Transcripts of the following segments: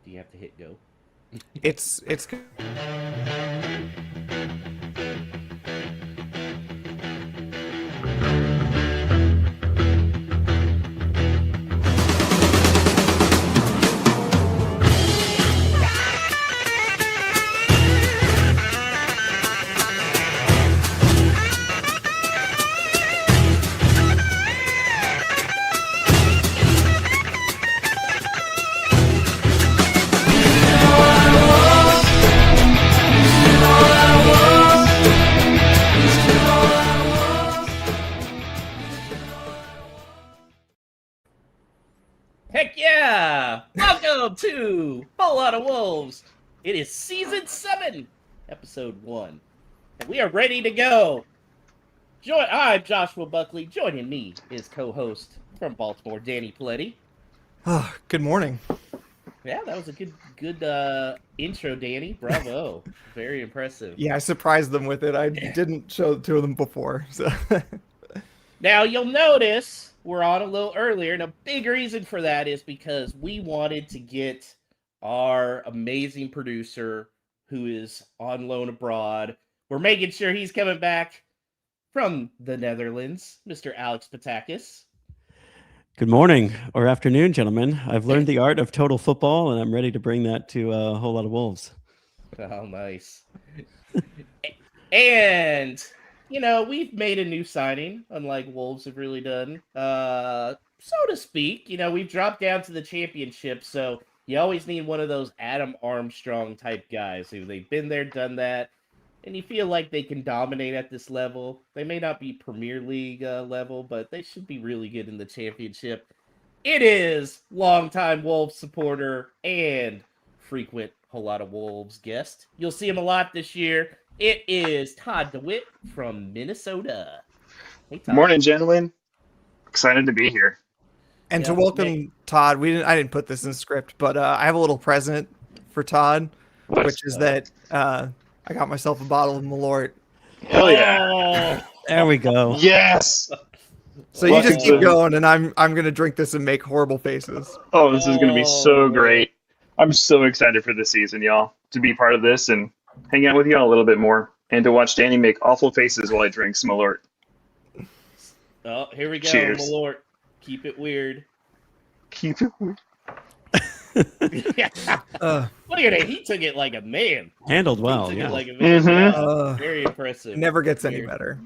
Do you have to hit go? It's Heck yeah! Welcome to Whole Lotta Wolves. It is season 7, episode 1, and we are ready to go. I'm Joshua Buckley. Joining me is co-host from Baltimore, Danny Paletti. good morning. Yeah, that was a good intro, Danny. Bravo, very impressive. Yeah, I surprised them with it. I didn't show it to them before. So Now you'll notice we're on a little earlier, and a big reason for that is because we wanted to get our amazing producer who is on loan abroad. We're making sure he's coming back from the Netherlands, Mr. Alex Patakis. Good morning or afternoon, gentlemen. I've learned the art of total football, and I'm ready to bring that to a whole lot of Wolves. Oh, nice. And, we've made a new signing, unlike Wolves have really done, so to speak. We've dropped down to the championship, so you always need one of those Adam Armstrong type guys who they've been there, done that, and you feel like they can dominate at this level. They may not be Premier League level, but they should be really good in the championship. It is longtime Wolves supporter and frequent Whole Lotta Wolves guest. You'll see him a lot this year. It is Todd DeWitt from Minnesota. Hey, Todd. Morning, gentlemen. Excited to be here. and to welcome Todd, I didn't put this in the script, but I have a little present for Todd, which is that I got myself a bottle of Malort. Hell yeah! Oh. There we go. Yes. So you just keep going, and I'm gonna drink this and make horrible faces. Oh, this is gonna be so great. I'm so excited for this season, y'all, to be part of this and hang out with y'all a little bit more, and to watch Danny make awful faces while I drink some Malort. Oh, here we go. Cheers. Malort. Keep it weird. Keep it weird. Yeah. Look at it. He took it like a man. Handled well, He took yeah. it like a man. Mhm. Yeah. Very impressive. It never gets any better.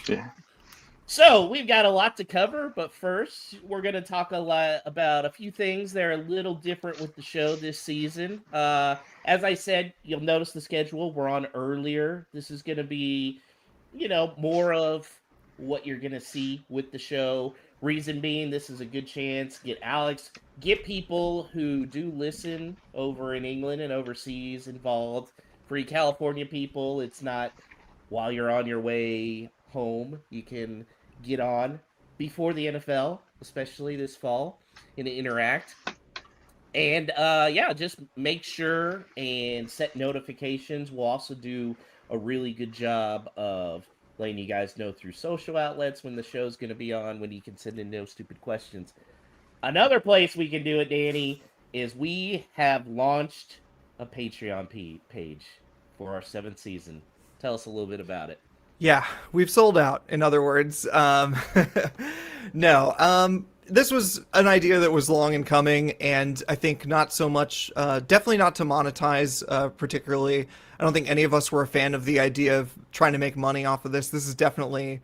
Yeah. So we've got a lot to cover, but first we're going to talk a lot about a few things that are a little different with the show this season. As I said, you'll notice the schedule. We're on earlier. This is going to be, more of what you're going to see with the show. Reason being, this is a good chance. Get people who do listen over in England and overseas involved. For you California people, it's not while you're on your way home. You can get on before the NFL, especially this fall, and interact. And just make sure and set notifications. We'll also do a really good job of letting you guys know through social outlets when the show's going to be on, when you can send in no stupid questions. Another place we can do it, Danny, is we have launched a Patreon page for our 7th season. Tell us a little bit about it. Yeah, we've sold out, in other words. No, this was an idea that was long in coming, and I think not so much, definitely not to monetize particularly. I don't think any of us were a fan of the idea of trying to make money off of this. This is definitely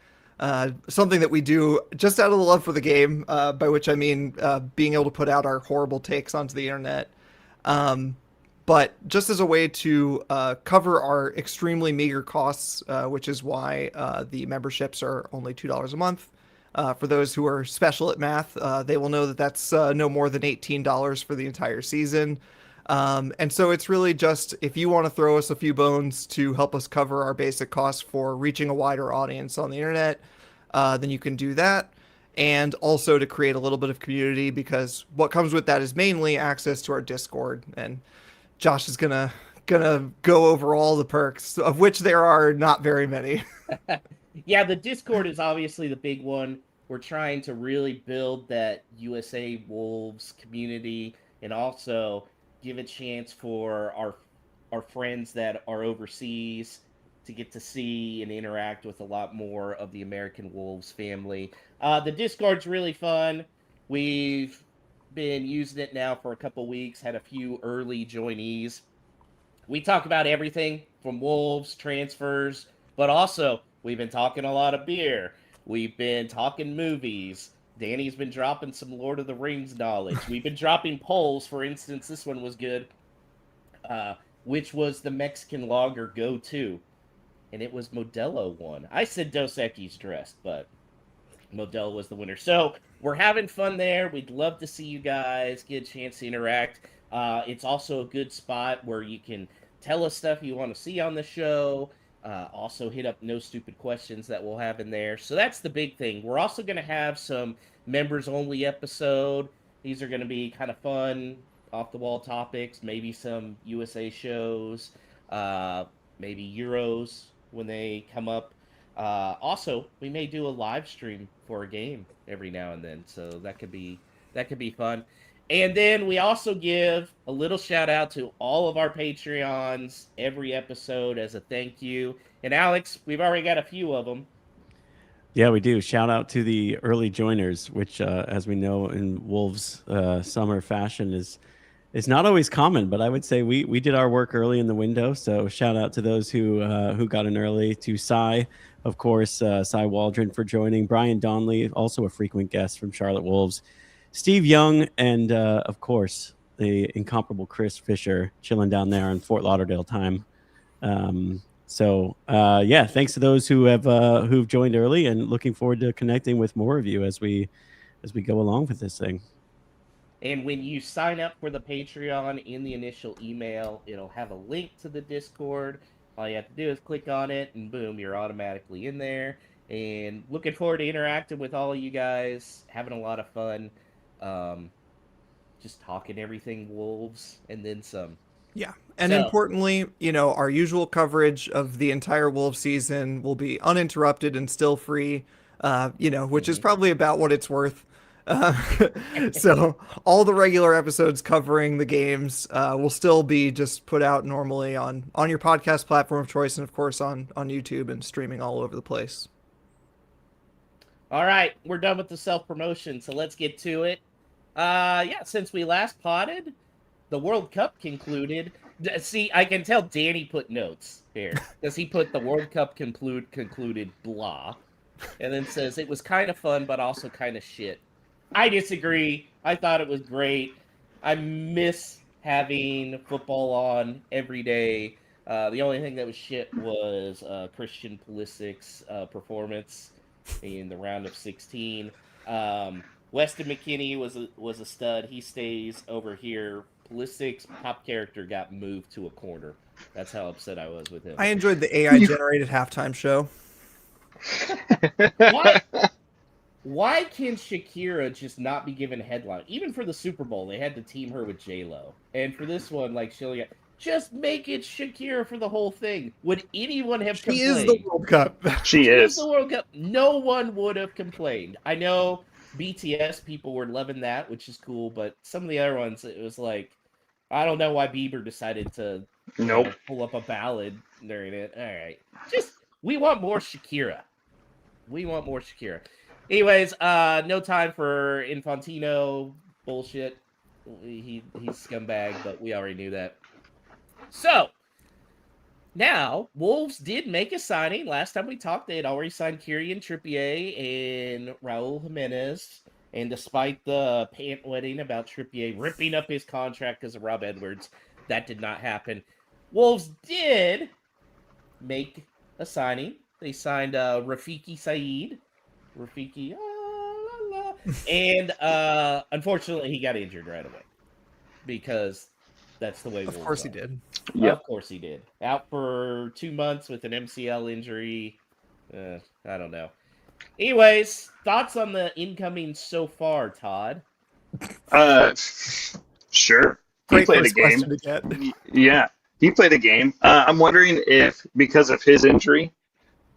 something that we do just out of the love for the game, by which I mean being able to put out our horrible takes onto the internet. But just as a way to cover our extremely meager costs, which is why the memberships are only $2 a month. For those who are special at math, they will know that that's no more than $18 for the entire season. And so it's really just, if you want to throw us a few bones to help us cover our basic costs for reaching a wider audience on the internet, then you can do that. And also to create a little bit of community, because what comes with that is mainly access to our Discord. And Josh is gonna go over all the perks, of which there are not very many. Yeah, the Discord is obviously the big one. We're trying to really build that USA Wolves community, and also give a chance for our friends that are overseas to get to see and interact with a lot more of the American Wolves family. The Discord's really fun. We've been using it now for a couple weeks, had a few early joinees. We talk about everything from Wolves, transfers, but also we've been talking a lot of beer. We've been talking movies. Danny's been dropping some Lord of the Rings knowledge. We've been dropping polls. For instance, this one was good. Which was the Mexican lager go-to? And it was Modelo one. I said Dos Equis dressed, but Modelo was the winner. So we're having fun there. We'd love to see you guys, get a chance to interact. It's also a good spot where you can tell us stuff you want to see on the show. Also hit up No Stupid Questions that we'll have in there. So that's the big thing. We're also going to have some members-only episode. These are going to be kind of fun, off-the-wall topics, maybe some USA shows, maybe Euros when they come up. Also, we may do a live stream for a game every now and then, so that could be fun. And then we also give a little shout out to all of our Patreons every episode as a thank you. And Alex, we've already got a few of them. Yeah, we do. Shout out to the early joiners, which, as we know in Wolves summer fashion, is not always common. But I would say we did our work early in the window. So shout out to those who got in early. To Cy, of course, Cy Waldron for joining. Brian Donnelly, also a frequent guest from Charlotte Wolves. Steve Young, and of course, the incomparable Chris Fisher chilling down there in Fort Lauderdale time. Yeah, thanks to those who've joined early, and looking forward to connecting with more of you as we go along with this thing. And when you sign up for the Patreon in the initial email, it'll have a link to the Discord. All you have to do is click on it, and boom, you're automatically in there. And looking forward to interacting with all of you guys, having a lot of fun. Just talking everything Wolves and then some. Yeah. And importantly, our usual coverage of the entire Wolves season will be uninterrupted and still free, which is probably about what it's worth. So all the regular episodes covering the games will still be just put out normally on your podcast platform of choice, and of course on YouTube and streaming all over the place. All right, we're done with the self-promotion, so let's get to it. Since we last potted, the World Cup concluded. See, I can tell Danny put notes here, because he put the World Cup concluded blah, and then says it was kind of fun, but also kind of shit. I disagree. I thought it was great. I miss having football on every day. The only thing that was shit was Christian Pulisic's performance in the round of 16. Weston McKennie was a stud. He stays over here. Pulisic's top character got moved to a corner. That's how upset I was with him. I enjoyed the AI-generated halftime show. Why can Shakira just not be given a headline? Even for the Super Bowl, they had to team her with J-Lo. And for this one, just make it Shakira for the whole thing. Would anyone have complained? She is the World Cup. She is the World Cup. No one would have complained. I know BTS people were loving that, which is cool, but some of the other ones, it was like, I don't know why Bieber decided to pull up a ballad during it. All right. We want more Shakira. Anyways, no time for Infantino bullshit. He's scumbag, but we already knew that. So, now, Wolves did make a signing. Last time we talked, they had already signed Kieran Trippier and Raul Jimenez. And despite the pant wetting about Trippier ripping up his contract because of Rob Edwards, that did not happen. Wolves did make a signing. They signed Rafiki Saeed. And unfortunately, he got injured right away. Because that's the way Wolves Of course are. he did. Yep. Of course he did. Out for 2 months with an MCL injury. I don't know. Anyways, thoughts on the incoming so far, Todd? Sure. Great He played a first game. question to get. Yeah, he played a game. I'm wondering if, because of his injury,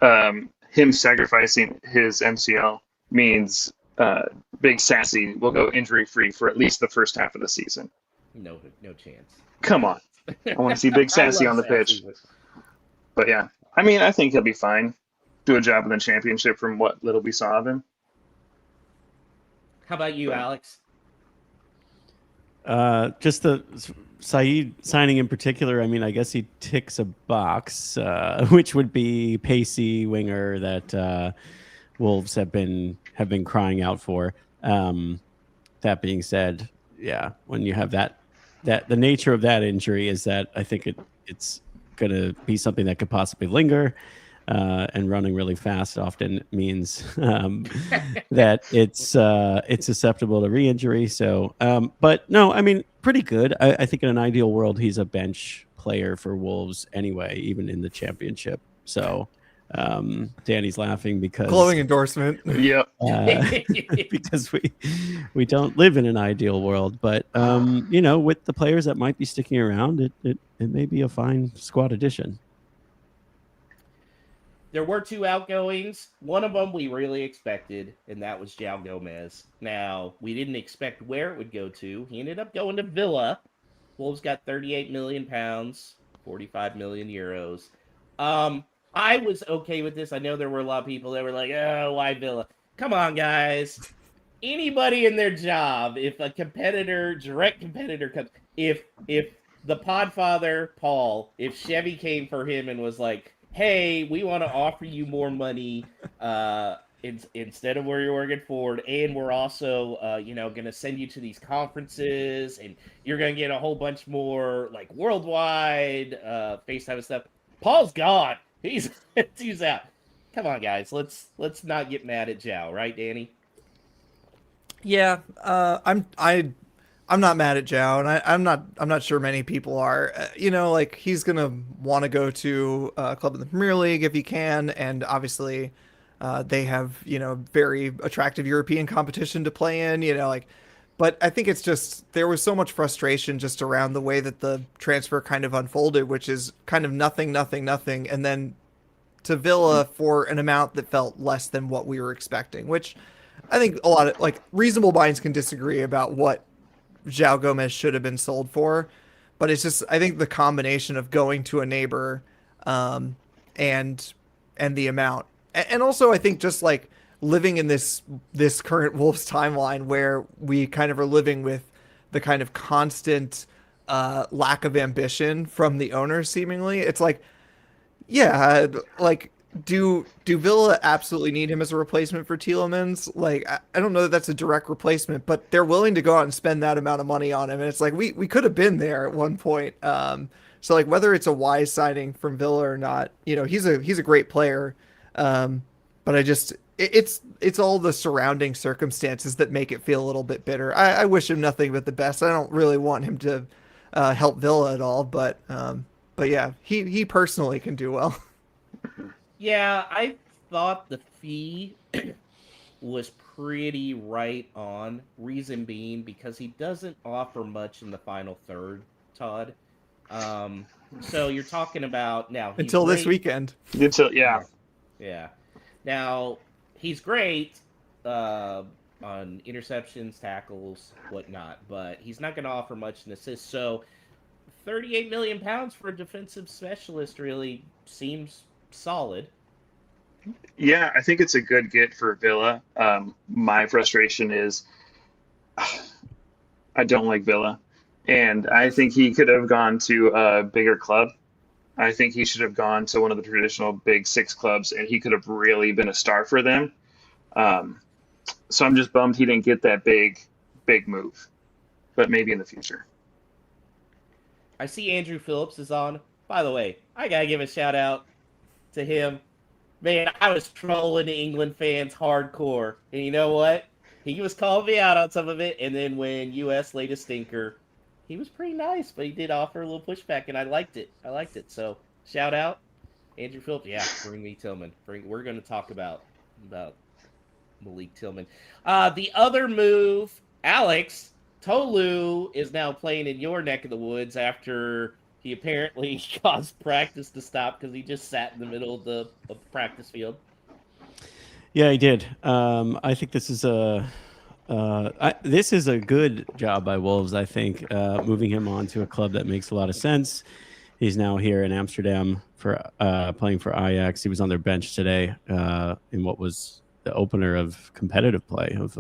him sacrificing his MCL means Big Sassy will go injury-free for at least the first half of the season. No chance. Come on. I want to see Big I Sassy love on the pitch. Sassy, But yeah, I mean, I think he'll be fine. Do a job in the championship from what little we saw of him. How about you, Alex? Just the Saeed signing in particular. I mean, I guess he ticks a box, which would be pacey winger that Wolves have been crying out for. That being said, yeah, when you have that the nature of that injury is that I think it's going to be something that could possibly linger. And running really fast often means that it's susceptible to re-injury. So, but no, I mean, pretty good. I think in an ideal world, he's a bench player for Wolves anyway, even in the championship. So, Danny's laughing because Glowing endorsement. Yep. because we don't live in an ideal world. But with the players that might be sticking around, it may be a fine squad addition. There were 2 outgoings. One of them we really expected, and that was João Gomez. Now, we didn't expect where it would go to. He ended up going to Villa. Wolves got 38 million pounds, 45 million euros. I was okay with this. I know there were a lot of people that were like, oh, why Villa? Come on, guys. Anybody in their job, if a direct competitor comes, if the podfather, Paul, if Chevy came for him and was like, hey, we want to offer you more money instead of where you're working Ford, and we're also, going to send you to these conferences, and you're going to get a whole bunch more, like, worldwide FaceTime and stuff. Paul's gone. He's out. Come on, guys. Let's not get mad at João, right, Danny? Yeah, I'm not mad at João, and I'm not sure many people are. Like, he's gonna want to go to a club in the Premier League if he can, and obviously, they have very attractive European competition to play in. But I think it's just there was so much frustration just around the way that the transfer kind of unfolded, which is kind of nothing, and then to Villa for an amount that felt less than what we were expecting. Which I think a lot of reasonable minds can disagree about what João Gomez should have been sold for, but it's just I think the combination of going to a neighbor, and the amount, and also I think just living in this current Wolves timeline where we kind of are living with the kind of constant lack of ambition from the owners. Seemingly, it's do Villa absolutely need him as a replacement for Tielemans? I don't know that that's a direct replacement, but they're willing to go out and spend that amount of money on him. And it's we could have been there at one point. So whether it's a wise signing from Villa or not, he's a great player. But it's all the surrounding circumstances that make it feel a little bit bitter. I wish him nothing but the best. I don't really want him to help Villa at all, but yeah, he personally can do well. Yeah, I thought the fee was pretty right on. Reason being because he doesn't offer much in the final third, Todd. So you're talking about now until this weekend. Yeah. Now he's great on interceptions, tackles, whatnot, but he's not going to offer much in assists. So 38 million pounds for a defensive specialist really seems solid. Yeah, I think it's a good get for Villa. My frustration is I don't like Villa, and I think he could have gone to a bigger club. I think he should have gone to one of the traditional big 6 clubs, and he could have really been a star for them. So I'm just bummed he didn't get that big move, but maybe in the future. I see Andrew Phillips is on. By the way, I gotta give a shout out to him. Man, I was trolling England fans hardcore, and you know what? He was calling me out on some of it, and then when US laid a stinker, he was pretty nice, but he did offer a little pushback, and I liked it. So, shout out, Andrew Phillips. Yeah, bring me Tillman. We're going to talk about Malik Tillman. The other move, Alex, Tolu is now playing in your neck of the woods after he apparently caused practice to stop because he just sat in the middle of the practice field. Yeah, he did. I think this is a This is a good job by Wolves, I think, moving him on to a club that makes a lot of sense. He's now here in Amsterdam for playing for Ajax. He was on their bench today in what was the opener of competitive play of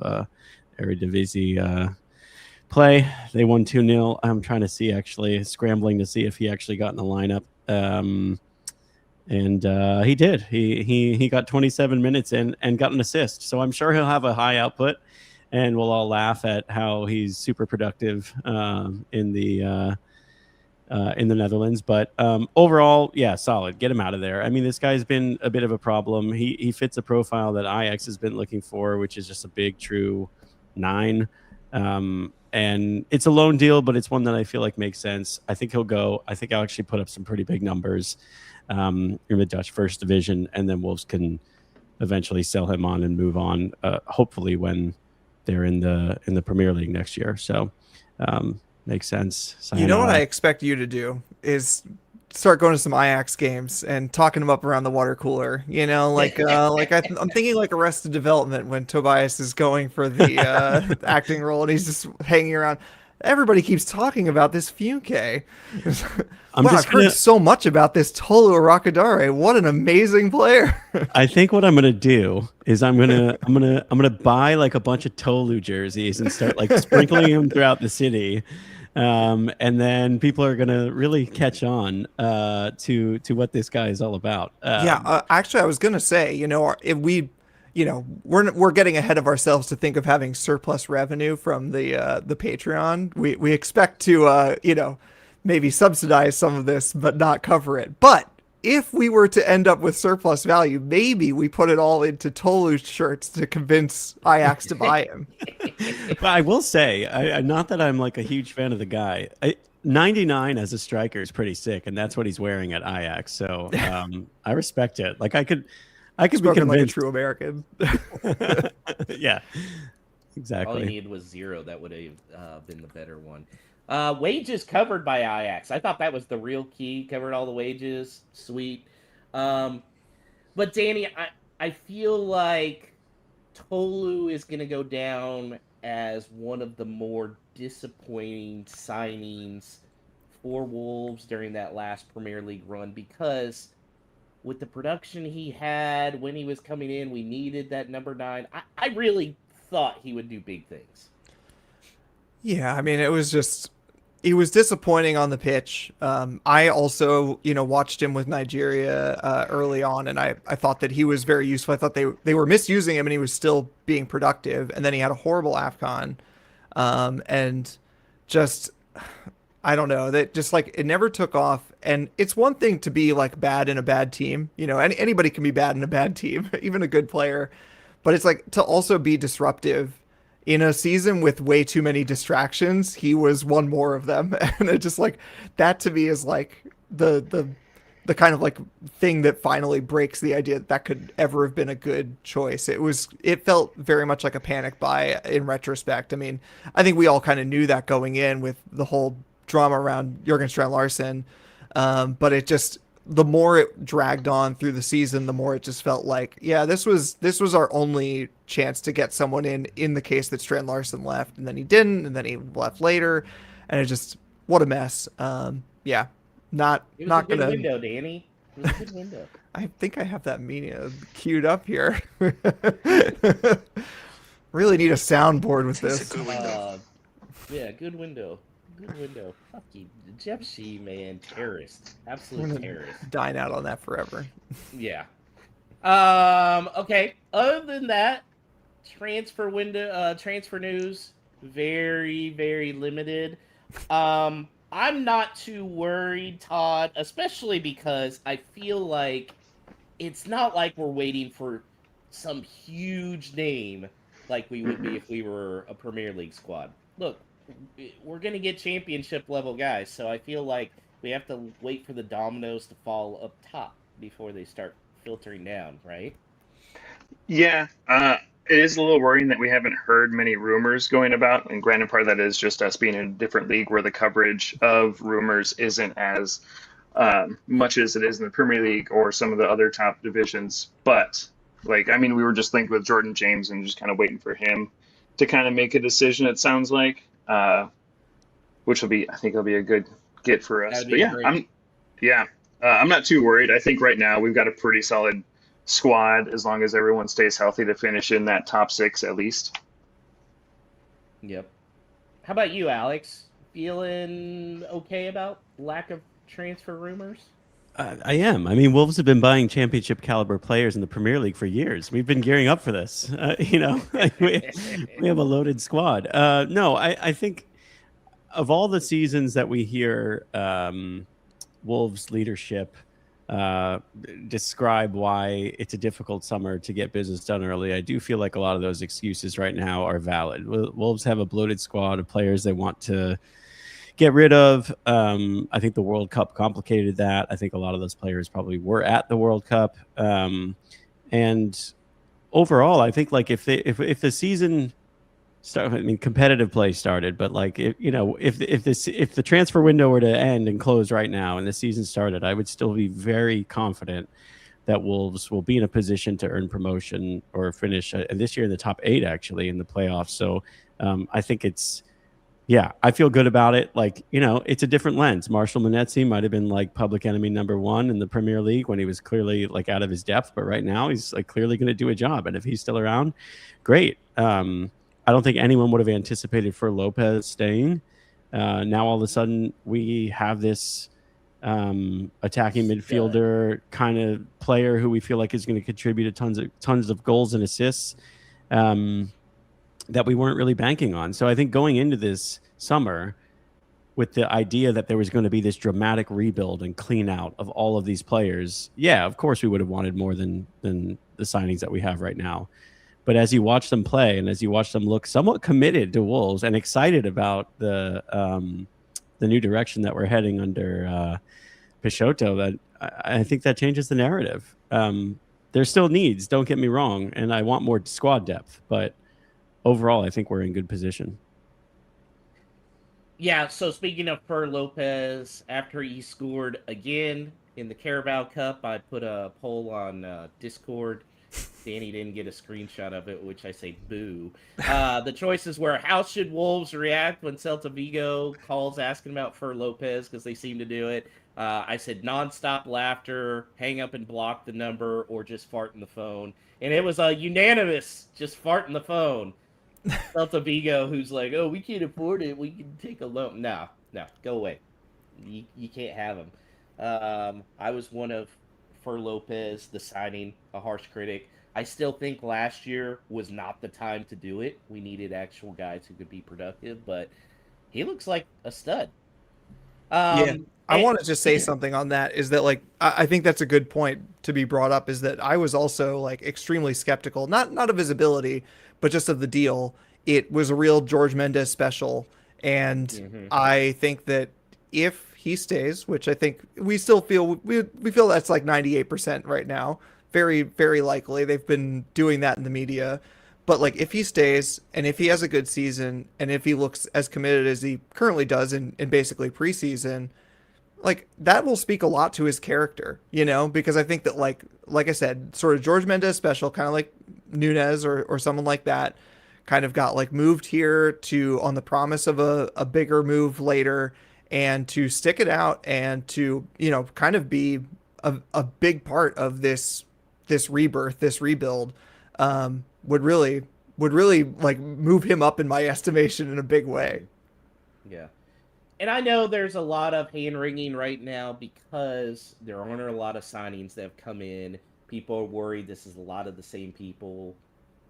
Eredivisie play. They won 2-0. I'm trying to see, actually, scrambling to see if he actually got in the lineup. And he did. He got 27 minutes and got an assist. So I'm sure he'll have a high output, and we'll all laugh at how he's super productive in the Netherlands. But overall, yeah, solid. Get him out of there. I mean, this guy's been a bit of a problem. He fits a profile that Ajax has been looking for, which is just a big, true 9. And it's a loan deal, but it's one that I feel like makes sense. I think he'll go. I think I'll actually put up some pretty big numbers in the Dutch First Division, and then Wolves can eventually sell him on and move on, hopefully when they're in the Premier League next year. So makes sense. You know what I expect you to do is start going to some Ajax games and talking them up around the water cooler. You know, like I'm thinking like Arrested Development when Tobias is going for the acting role and he's just hanging around. Everybody keeps talking about this Funke. I've heard so much about this Tolu Arakadare. What an amazing player! I think what I'm gonna do is I'm gonna buy like a bunch of Tolu jerseys and start like sprinkling them throughout the city. And then people are gonna really catch on to what this guy is all about. Actually, I was gonna say, if we, we're getting ahead of ourselves to think of having surplus revenue from the Patreon. We expect to maybe subsidize some of this, but not cover it. But if we were to end up with surplus value, maybe we put it all into Tolu shirts to convince Ajax to buy him. But I will say, not that I'm like a huge fan of the guy. 99 as a striker is pretty sick, and that's what he's wearing at Ajax. So I respect it. Like I could be convinced. Like a true American. Yeah, exactly. All he needed was 0. That would have been the better one. Wages covered by Ajax. I thought that was the real key. Covered all the wages. Sweet. But Danny, I feel like Tolu is going to go down as one of the more disappointing signings for Wolves during that last Premier League run, because with the production he had when he was coming in, we needed that number 9. I really thought he would do big things. Yeah, I mean, he was disappointing on the pitch. I also, watched him with Nigeria early on, and I thought that he was very useful. I thought they were misusing him, and he was still being productive. And then he had a horrible AFCON, and just, I don't know, that just like it never took off. And it's one thing to be like bad in a bad team. Anybody can be bad in a bad team, even a good player. But it's like to also be disruptive. In a season with way too many distractions, he was one more of them. And it just like that to me is like the kind of like thing that finally breaks the idea that could ever have been a good choice. It felt very much like a panic buy in retrospect. I mean, I think we all kind of knew that going in with the whole drama around Jurgen Strand Larsen. But it just, the more it dragged on through the season, the more it just felt like, yeah, this was our only chance to get someone in the case that Strand Larsen left, and then he didn't, and then he left later, and it just, what a mess. Yeah, not it was not a good gonna window, Danny. It was a good window. I think I have that media queued up here. Really need a soundboard with this. It's a good window. Yeah, good window. Good window. Fuck you. Jeff Shee, man, terrorist. Absolute terrorist. Dine out on that forever. Yeah. Okay. Other than that, transfer news, very, very limited. I'm not too worried, Todd, especially because I feel like it's not like we're waiting for some huge name like we would be if we were a Premier League squad. Look, we're going to get championship level guys, so I feel like we have to wait for the dominoes to fall up top before they start filtering down, right? Yeah, it is a little worrying that we haven't heard many rumors going about, and granted, part of that is just us being in a different league where the coverage of rumors isn't as much as it is in the Premier League or some of the other top divisions. But, we were just thinking with Jordan James and just kind of waiting for him to kind of make a decision. It sounds like, which I think it'll be a good get for us. That'd But be yeah, great. I'm not too worried. I think right now we've got a pretty solid squad as long as everyone stays healthy to finish in that top 6 at least. Yep. How about you, Alex? Feeling okay about lack of transfer rumors? I am. I mean, Wolves have been buying championship caliber players in the Premier League for years. We've been gearing up for this. Like we have a loaded squad. No, I think of all the seasons that we hear Wolves leadership describe why it's a difficult summer to get business done early, I do feel like a lot of those excuses right now are valid. Wolves have a bloated squad of players they want to get rid of. I think the World Cup complicated that. I think a lot of those players probably were at the World Cup. And overall, I think like if the season start, I mean, competitive play started, but like if the transfer window were to end and close right now and the season started, I would still be very confident that Wolves will be in a position to earn promotion or finish this year in the top 8 actually in the playoffs. So I think I feel good about it. Like, it's a different lens. Marshall Monetzi might have been like public enemy number 1 in the Premier League when he was clearly like out of his depth, but right now he's like clearly going to do a job. And if he's still around, great. I don't think anyone would have anticipated for Lopez staying. Now all of a sudden we have this attacking midfielder kind of player who we feel like is going to contribute tons of goals and assists that we weren't really banking on. So I think going into this summer with the idea that there was going to be this dramatic rebuild and clean out of all of these players, of course we would have wanted more than the signings that we have right now. But as you watch them play and as you watch them look somewhat committed to Wolves and excited about the new direction that we're heading under Peixoto, that I think that changes the narrative. There's still needs, don't get me wrong, and I want more squad depth, but overall, I think we're in good position. Yeah, so speaking of Fer Lopez, after he scored again in the Carabao Cup, I put a poll on Discord. Danny didn't get a screenshot of it, which I say boo. The choices were, how should Wolves react when Celta Vigo calls asking about Fer Lopez, because they seem to do it. I said nonstop laughter, hang up and block the number, or just fart in the phone. And it was a unanimous just fart in the phone. Celta Vigo, who's like, oh, we can't afford it, we can take a loan. No, go away. You can't have him. I was one of Fer Lopez, the signing, a harsh critic. I still think last year was not the time to do it. We needed actual guys who could be productive, but he looks like a stud. I want to just say something on that, is that like I think that's a good point to be brought up, is that I was also like extremely skeptical, not of his ability, but just of the deal. It was a real George Mendes special, and I think that if he stays, which I think we still feel, we feel that's like 98% right now, very, very likely. They've been doing that in the media. But like if he stays and if he has a good season and if he looks as committed as he currently does in basically preseason, like that will speak a lot to his character, because I think that like I said, sort of George Mendes special, kind of like Nunez or someone like that, kind of got like moved here to on the promise of a bigger move later, and to stick it out and to, kind of be a big part of this rebirth, this rebuild, would really like move him up in my estimation in a big way. Yeah. And I know there's a lot of hand-wringing right now because there aren't a lot of signings that have come in. People are worried this is a lot of the same people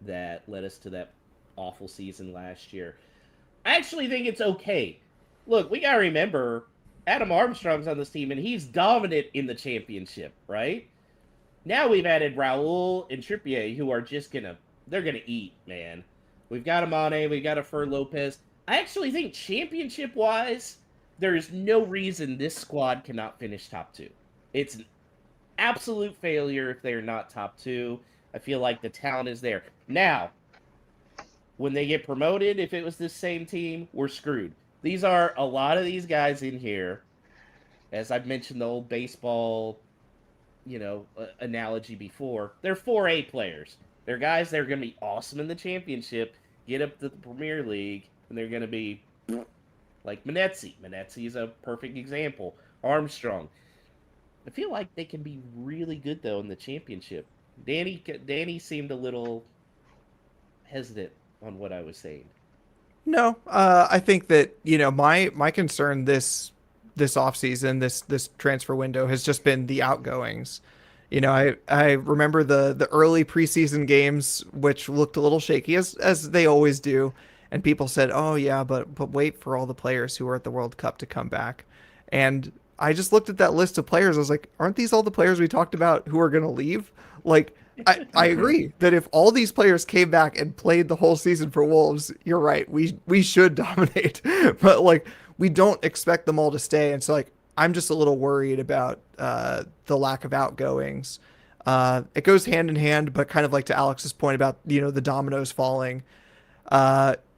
that led us to that awful season last year. I actually think it's okay. Look, we got to remember, Adam Armstrong's on this team, and he's dominant in the championship, right? Now we've added Raul and Trippier, who are just they're going to eat, man. We've got Amane, we've got a Fer Lopez. I actually think championship-wise, there is no reason this squad cannot finish top 2. It's an absolute failure if they're not top 2. I feel like the talent is there. Now, when they get promoted, if it was this same team, we're screwed. These are a lot of these guys in here, as I've mentioned the old baseball, analogy before. They're 4A players. They're guys that are going to be awesome in the championship, get up to the Premier League, and they're going to be like Manetzi. Manetzi is a perfect example. Armstrong. I feel like they can be really good, though, in the championship. Danny seemed a little hesitant on what I was saying. No, I think that my concern this offseason, this transfer window has just been the outgoings. I remember the early preseason games, which looked a little shaky as they always do, and people said, "Oh yeah, but wait for all the players who were at the World Cup to come back." And I just looked at that list of players. I was like, "Aren't these all the players we talked about who are going to leave?" Like, I agree that if all these players came back and played the whole season for Wolves, you're right. We should dominate, but like we don't expect them all to stay, and so like I'm just a little worried about the lack of outgoings. It goes hand in hand, but kind of like to Alex's point about the dominoes falling.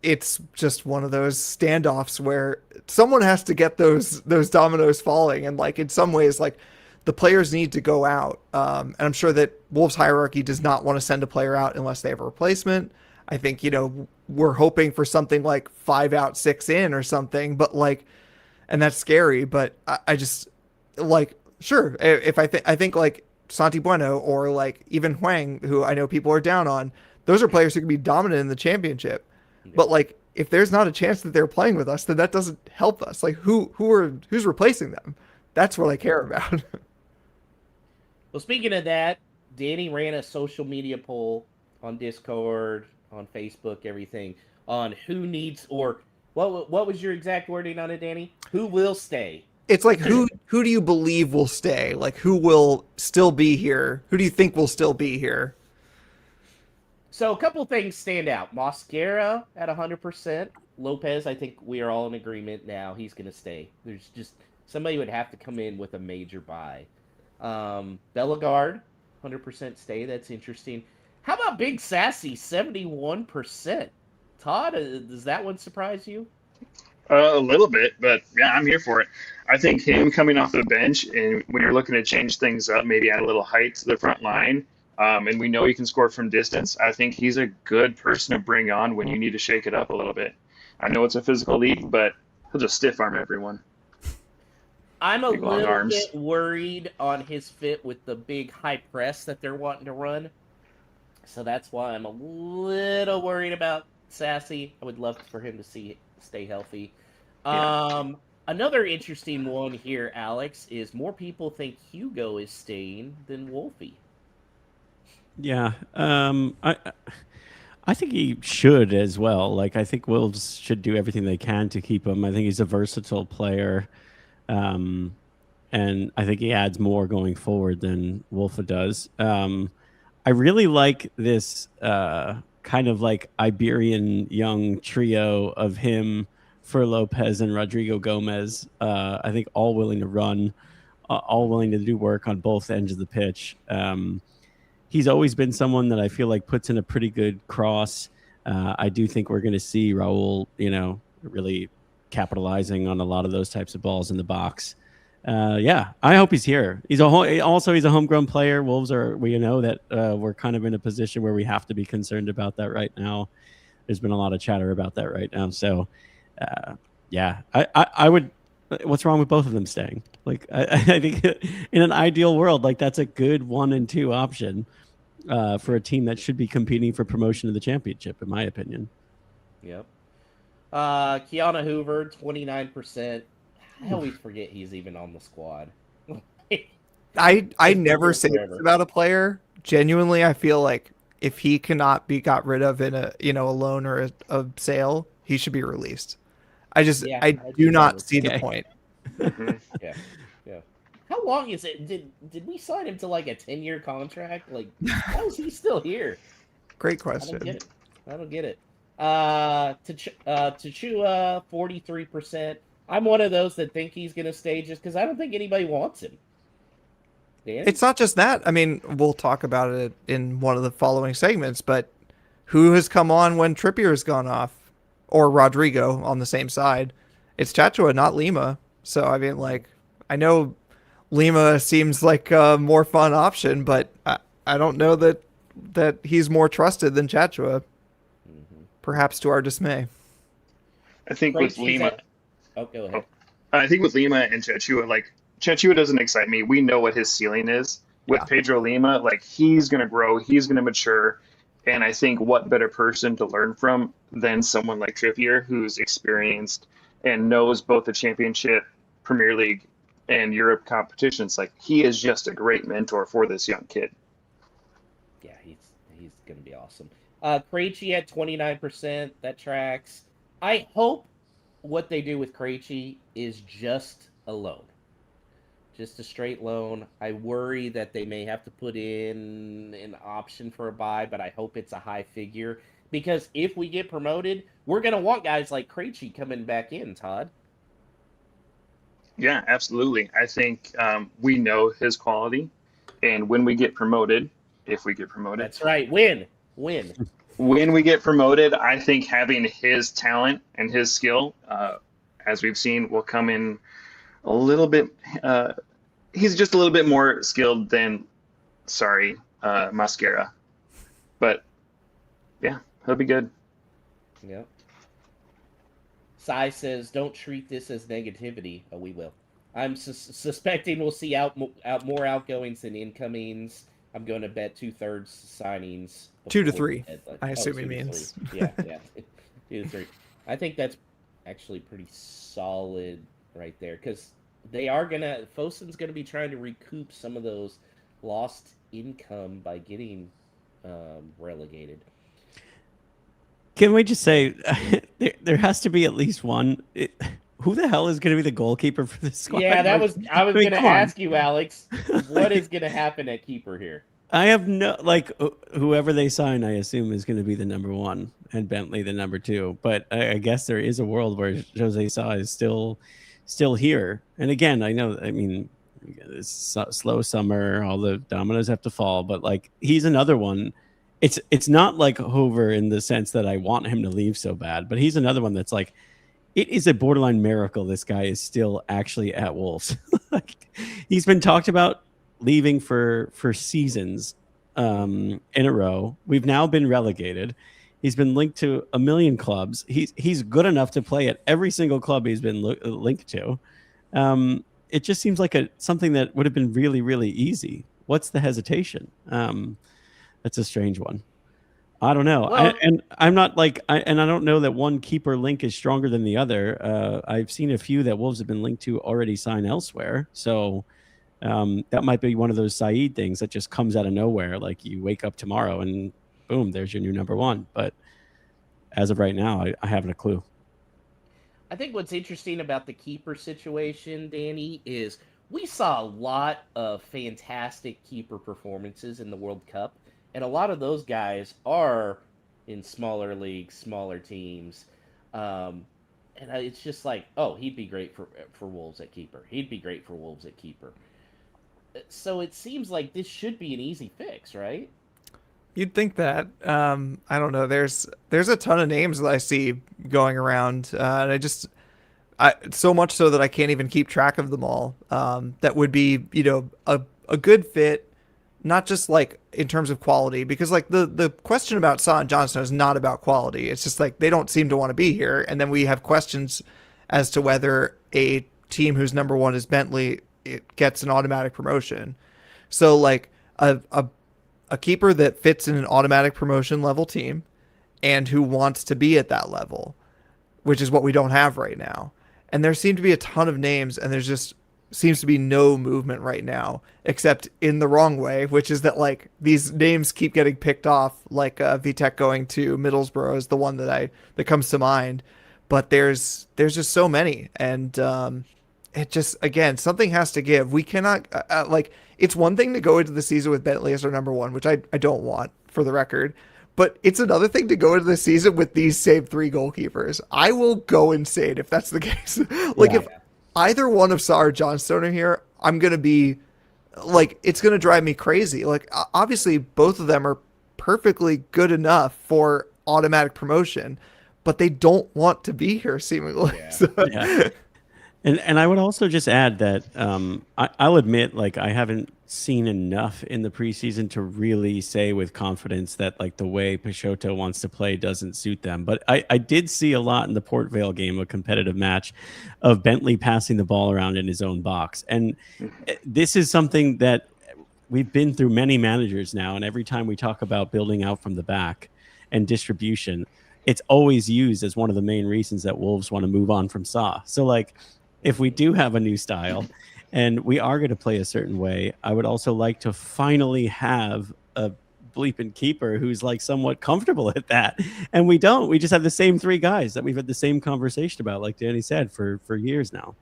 It's just one of those standoffs where someone has to get those dominoes falling, and like in some ways, like the players need to go out. And I'm sure that Wolves hierarchy does not want to send a player out unless they have a replacement. I think, we're hoping for something like 5 out, 6 in or something, but like, and that's scary, but I just like, sure. If I think like Santi Bueno or like even Huang, who I know people are down on, those are players who can be dominant in the championship. Yeah. But like, if there's not a chance that they're playing with us, then that doesn't help us. Like who's replacing them? That's what I care about. Well, speaking of that, Danny ran a social media poll on Discord, on Facebook, everything, on who needs, or what was your exact wording on it, Danny? Who will stay? It's like, who do you believe will stay? Like, who will still be here? Who do you think will still be here? So a couple things stand out. Mosquera at 100%. Lopez, I think we are all in agreement now. He's going to stay. There's just somebody would have to come in with a major buy. Bellegarde, 100% stay. That's interesting. How about Big Sassy, 71%? Todd, does that one surprise you? A little bit, but yeah, I'm here for it. I think him coming off the bench, and when you're looking to change things up, maybe add a little height to the front line, and we know he can score from distance, I think he's a good person to bring on when you need to shake it up a little bit. I know it's a physical league, but he'll just stiff arm everyone. I'm a little bit worried on his fit with the big high press that they're wanting to run. So that's why I'm a little worried about Sassy. I would love for him to stay healthy. Yeah. Another interesting one here, Alex, is more people think Hugo is staying than Wolfie. Yeah. I think he should as well. Like, I think Wolves should do everything they can to keep him. I think he's a versatile player. And I think he adds more going forward than Wolfa does. I really like this kind of like Iberian young trio of him, for Lopez, and Rodrigo Gomez. I think all willing to run, all willing to do work on both ends of the pitch. He's always been someone that I feel like puts in a pretty good cross. I do think we're going to see Raul, really capitalizing on a lot of those types of balls in the box. Yeah, I hope he's here. He's a homegrown player. Wolves we know that we're kind of in a position where we have to be concerned about that right now. There's been a lot of chatter about that right now. So, yeah, I would. What's wrong with both of them staying? Like, I think in an ideal world, like that's a good 1 and 2 option for a team that should be competing for promotion to the championship, in my opinion. Yep. Kiana Hoover, 29%. I always forget he's even on the squad. I never say this about a player. Genuinely, I feel like if he cannot be got rid of in a loan or a sale, he should be released. I do not see the point. Yeah. How long is it? Did we sign him to like a 10-year contract? Like, how is he still here? Great question. I don't get it. Tachua, 43%. I'm one of those that think he's going to stay just because I don't think anybody wants him. Dan? It's not just that. I mean, we'll talk about it in one of the following segments, but who has come on when Trippier's gone off? Or Rodrigo on the same side? It's Tachua, not Lima. So, I mean, like, I know Lima seems like a more fun option, but I don't know that he's more trusted than Tachua. perhaps to our dismay. I think with Lima, Oh, go ahead. I think with Lima and Chechua, like Chechua doesn't excite me. We know what his ceiling is. With Yeah. Pedro Lima, like he's gonna grow, he's gonna mature, and I think what better person to learn from than someone like Trippier, who's experienced and knows both the Championship, Premier League, and Europe competitions. Like he is just a great mentor for this young kid. Yeah, he's gonna be awesome. Krejci at 29%. That tracks. I hope what they do with Krejci is just a loan, just a straight loan. I worry that they may have to put in an option for a buy, but I hope it's a high figure because if we get promoted, we're gonna want guys like Krejci coming back in. Todd. Yeah, absolutely. I think we know his quality, and when we get promoted, if we get promoted, That's right. Win. when we get promoted, I think having his talent and his skill, as we've seen, will come in a little bit. He's just a little bit more skilled than, Mascara. But yeah, he'll be good. Yep. Sai says, "Don't treat this as negativity." Oh, we will. I'm suspecting we'll see more outgoings than incomings. I'm going to bet 2/3 signings. 2 to before 3. the deadline. I assume 2 he to means. 3. Yeah, 2 to 3. I think that's actually pretty solid right there because Fosun's gonna be trying to recoup some of those lost income by getting relegated. Can we just say there has to be at least one? Who the hell is going to be the goalkeeper for this squad? Yeah, I was going to come on. ask you, Alex, what is going to happen at keeper here? I have no whoever they sign, I assume is going to be the number 1 and Bentley the number 2. But I guess there is a world where Jose Sa is still here. And again, I mean, it's slow summer, all the dominoes have to fall, but like he's another one. It's not like Hover in the sense that I want him to leave so bad, but he's another one that's like, it is a borderline miracle this guy is still actually at Wolves. Like, he's been talked about leaving for seasons in a row. We've now been relegated. He's been linked to a million clubs. He's good enough to play at every single club he's been linked to. It just seems like something that would have been really, really easy. What's the hesitation? That's a strange one. I don't know. Well, I'm not like, I don't know that one keeper link is stronger than the other. I've seen a few that Wolves have been linked to already sign elsewhere. So that might be one of those Saeed things that just comes out of nowhere. Like you wake up tomorrow and boom, there's your new number 1. But as of right now, I haven't a clue. I think what's interesting about the keeper situation, Danny, is we saw a lot of fantastic keeper performances in the World Cup. And a lot of those guys are in smaller leagues, smaller teams. And it's just like, oh, he'd be great for Wolves at keeper. He'd be great for Wolves at keeper. So it seems like this should be an easy fix, right? You'd think that. I don't know. There's a ton of names that I see going around, and so much so that I can't even keep track of them all. That would be, a good fit. Not just like in terms of quality, because like the question about Sa and Johnston is not about quality. It's just like they don't seem to want to be here. And then we have questions as to whether a team whose number 1 is Bentley, it gets an automatic promotion. So like a keeper that fits in an automatic promotion level team and who wants to be at that level, which is what we don't have right now. And there seem to be a ton of names, and there's just seems to be no movement right now, except in the wrong way, which is that like these names keep getting picked off, like Vitek going to Middlesbrough is the one that comes to mind. But there's just so many, and it just, again, something has to give. We cannot like, it's one thing to go into the season with Bentley as our number 1, which I don't want, for the record. But it's another thing to go into the season with these same 3 goalkeepers. I will go insane if that's the case. If either one of Sa or Johnstone are here, I'm going to be like, it's going to drive me crazy. Like, obviously both of them are perfectly good enough for automatic promotion, but they don't want to be here seemingly. Yeah. So, Yeah. And I would also just add that I'll admit, like, I haven't seen enough in the preseason to really say with confidence that like the way Peixoto wants to play doesn't suit them. But I did see a lot in the Port Vale game, a competitive match, of Bentley passing the ball around in his own box. And this is something that we've been through many managers now. And every time we talk about building out from the back and distribution, it's always used as one of the main reasons that Wolves want to move on from Saw. So like if we do have a new style and we are going to play a certain way, I would also like to finally have a bleeping keeper who's like somewhat comfortable at that. And we don't. We just have the same three guys that we've had the same conversation about, like Danny said, for years now.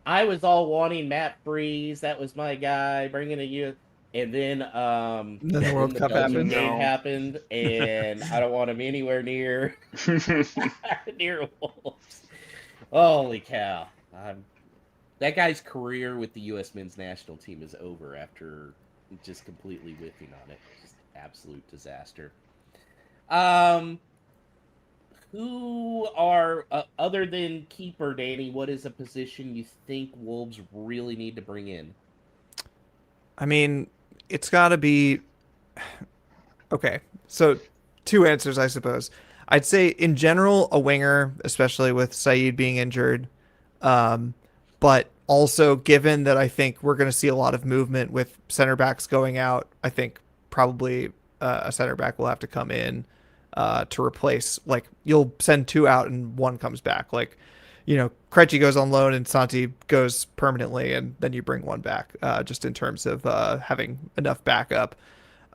I was all wanting Matt Freeze. That was my guy. Bringing a you, and then the World Cup Belgium happened. game No. happened, and I don't want him anywhere near near Wolves. Holy cow! That guy's career with the U.S. men's national team is over after just completely whiffing on it. Just absolute disaster. Who are, other than keeper, Danny, what is a position you think Wolves really need to bring in? I mean, it's got to be... Okay, so two answers, I suppose. I'd say, in general, a winger, especially with Saeed being injured. But also, given that I think we're going to see a lot of movement with center backs going out, I think probably a center back will have to come in to replace. Like, you'll send two out and one comes back. Like, you know, Krejci goes on loan and Santi goes permanently, and then you bring one back, just in terms of having enough backup.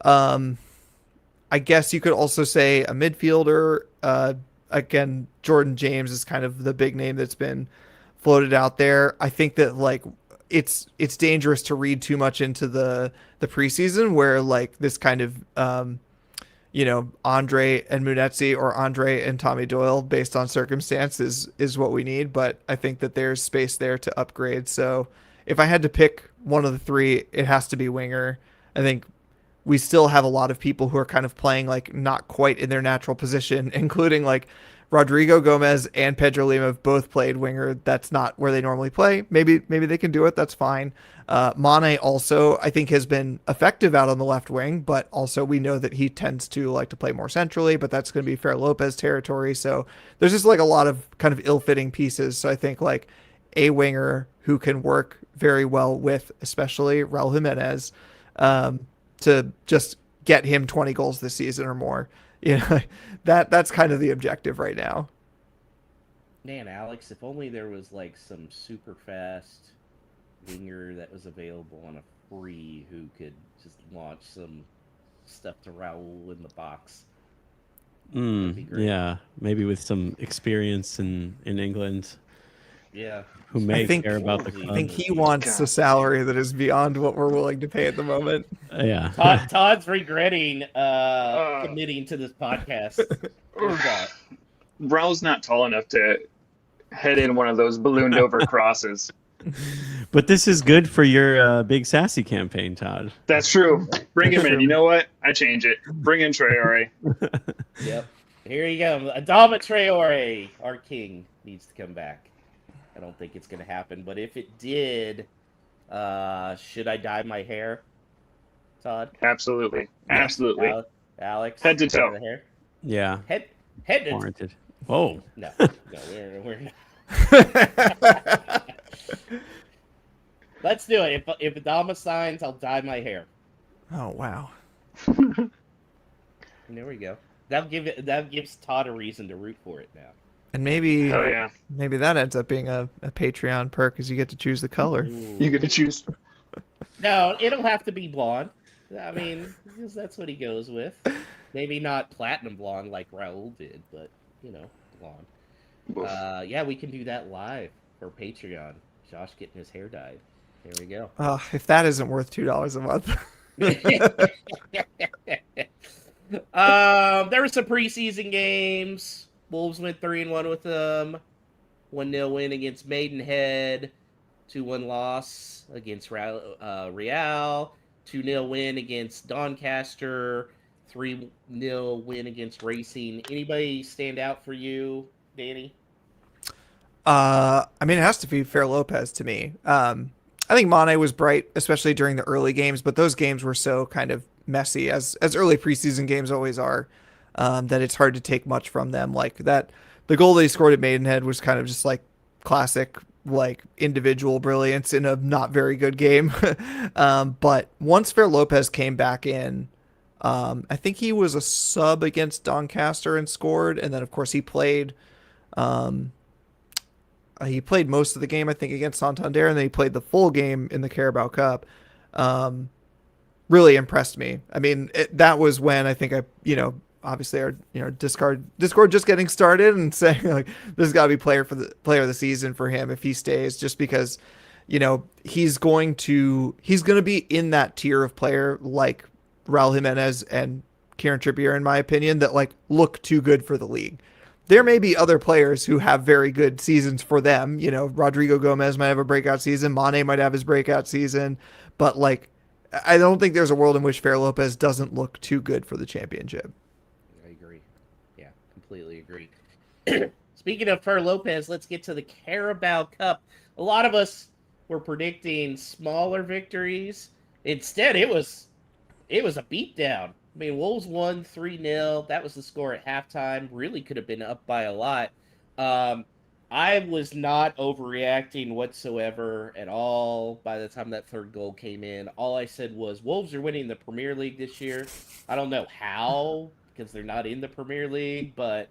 I guess you could also say a midfielder. Again, Jordan James is kind of the big name that's been floated out there. I think that like it's dangerous to read too much into the preseason, where like this kind of Andre and Munetzi or Andre and Tommy Doyle based on circumstances is what we need. But I think that there's space there to upgrade. So if I had to pick one of the three, it has to be winger. I think we still have a lot of people who are kind of playing like not quite in their natural position, including like Rodrigo Gomez and Pedro Lima have both played winger. That's not where they normally play. Maybe they can do it. That's fine. Mane also, I think, has been effective out on the left wing, but also we know that he tends to like to play more centrally, but that's going to be Fer Lopez territory. So there's just like a lot of kind of ill-fitting pieces. So I think like a winger who can work very well with, especially Raul Jimenez, to just get him 20 goals this season or more. That's kind of the objective right now. Man, Alex, if only there was like some super fast winger that was available on a free who could just launch some stuff to Raul in the box. That'd be great. Yeah, maybe with some experience in England. Yeah. Who may care about the club. I think he wants a salary that is beyond what we're willing to pay at the moment. Yeah. Todd's regretting committing to this podcast. Raul's not tall enough to head in one of those ballooned over crosses. But this is good for your Big Sassy campaign, Todd. That's true. Bring him in. You know what? I change it. Bring in Traore. Yep. Here you go. Adama Traore, our king, needs to come back. I don't think it's going to happen, but if it did, should I dye my hair, Todd? Absolutely. Absolutely. Alex? Head to toe. Hair? Yeah. Head to Warranted. Whoa. No, we're not. Let's do it. If Adama signs, I'll dye my hair. Oh, wow. And there we go. That gives Todd a reason to root for it now. And maybe that ends up being a Patreon perk, is you get to choose the color. Ooh. You get to choose. No, it'll have to be blonde. I mean, because that's what he goes with. Maybe not platinum blonde like Raul did, but, blonde. Yeah, we can do that live for Patreon. Josh getting his hair dyed. There we go. If that isn't worth $2 a month. There were some preseason games. Wolves went 3-1 with them. 1-0 win against Maidenhead. 2-1 loss against Real. 2-0 win against Doncaster. 3-0 win against Racing. Anybody stand out for you, Danny? I mean, it has to be Fer Lopez to me. I I think Mane was bright, especially during the early games, but those games were so kind of messy, as early preseason games always are, that it's hard to take much from them. Like that, the goal that he scored at Maidenhead was kind of just like classic, like individual brilliance in a not very good game. But once Fer Lopez came back in, I think he was a sub against Doncaster and scored, and then of course he played. He played most of the game, I think, against Santander, and then he played the full game in the Carabao Cup. Really impressed me. I mean, that was when I think obviously our Discord just getting started and saying like this has got to be player of the season for him if he stays, just because he's going to be in that tier of player like Raul Jimenez and Kieran Trippier, in my opinion, that like look too good for the league. There may be other players who have very good seasons for them. Rodrigo Gomez might have a breakout season. Mane might have his breakout season. But, like, I don't think there's a world in which Fer Lopez doesn't look too good for the championship. I agree. Yeah, completely agree. Speaking of Fer Lopez, let's get to the Carabao Cup. A lot of us were predicting smaller victories. Instead, it was a beatdown. I mean, Wolves won 3-0. That was the score at halftime. Really could have been up by a lot. I was not overreacting whatsoever at all by the time that third goal came in. All I said was, Wolves are winning the Premier League this year. I don't know how, because they're not in the Premier League, but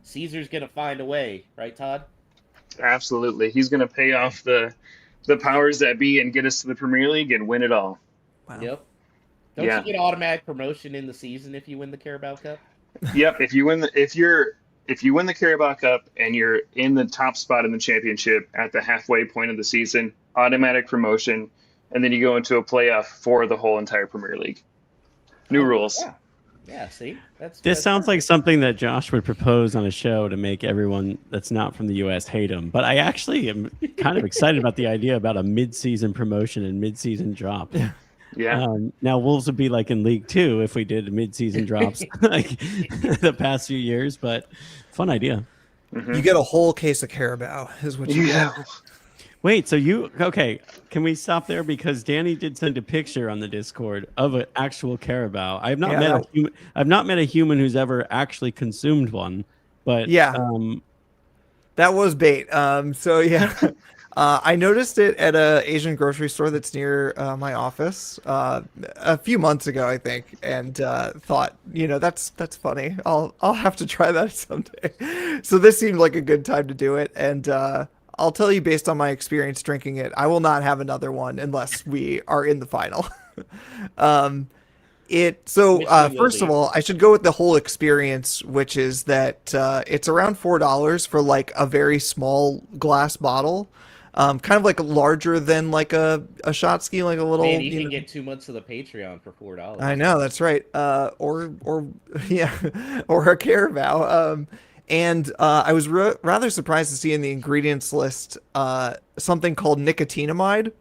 Caesar's going to find a way. Right, Todd? Absolutely. He's going to pay off the powers that be and get us to the Premier League and win it all. Wow. Yep. Don't you get automatic promotion in the season if you win the Carabao Cup? Yep. If you win the Carabao Cup and you're in the top spot in the championship at the halfway point of the season, automatic promotion, and then you go into a playoff for the whole entire Premier League. New rules. Yeah. Yeah, see? This sounds like something that Josh would propose on a show to make everyone that's not from the U.S. hate him. But I actually am kind of excited about the idea about a mid-season promotion and mid-season drop. Yeah. Now Wolves would be like in League Two if we did mid-season drops like the past few years, but fun idea. You get a whole case of Carabao is what you get. Wait, so can we stop there? Because Danny did send a picture on the Discord of an actual Carabao. I've not met a human who's ever actually consumed one, but that was bait. So yeah. I noticed it at a Asian grocery store that's near my office a few months ago, I think, and thought, that's funny. I'll have to try that someday. So this seemed like a good time to do it, and I'll tell you, based on my experience drinking it, I will not have another one unless we are in the final. First of all, I should go with the whole experience, which is that it's around $4 for like a very small glass bottle. Kind of like larger than like a shot ski, like a little. Man, you can get 2 months of the Patreon for $4. I know, that's right. Or a Carabao. And I was rather surprised to see in the ingredients list something called nicotinamide.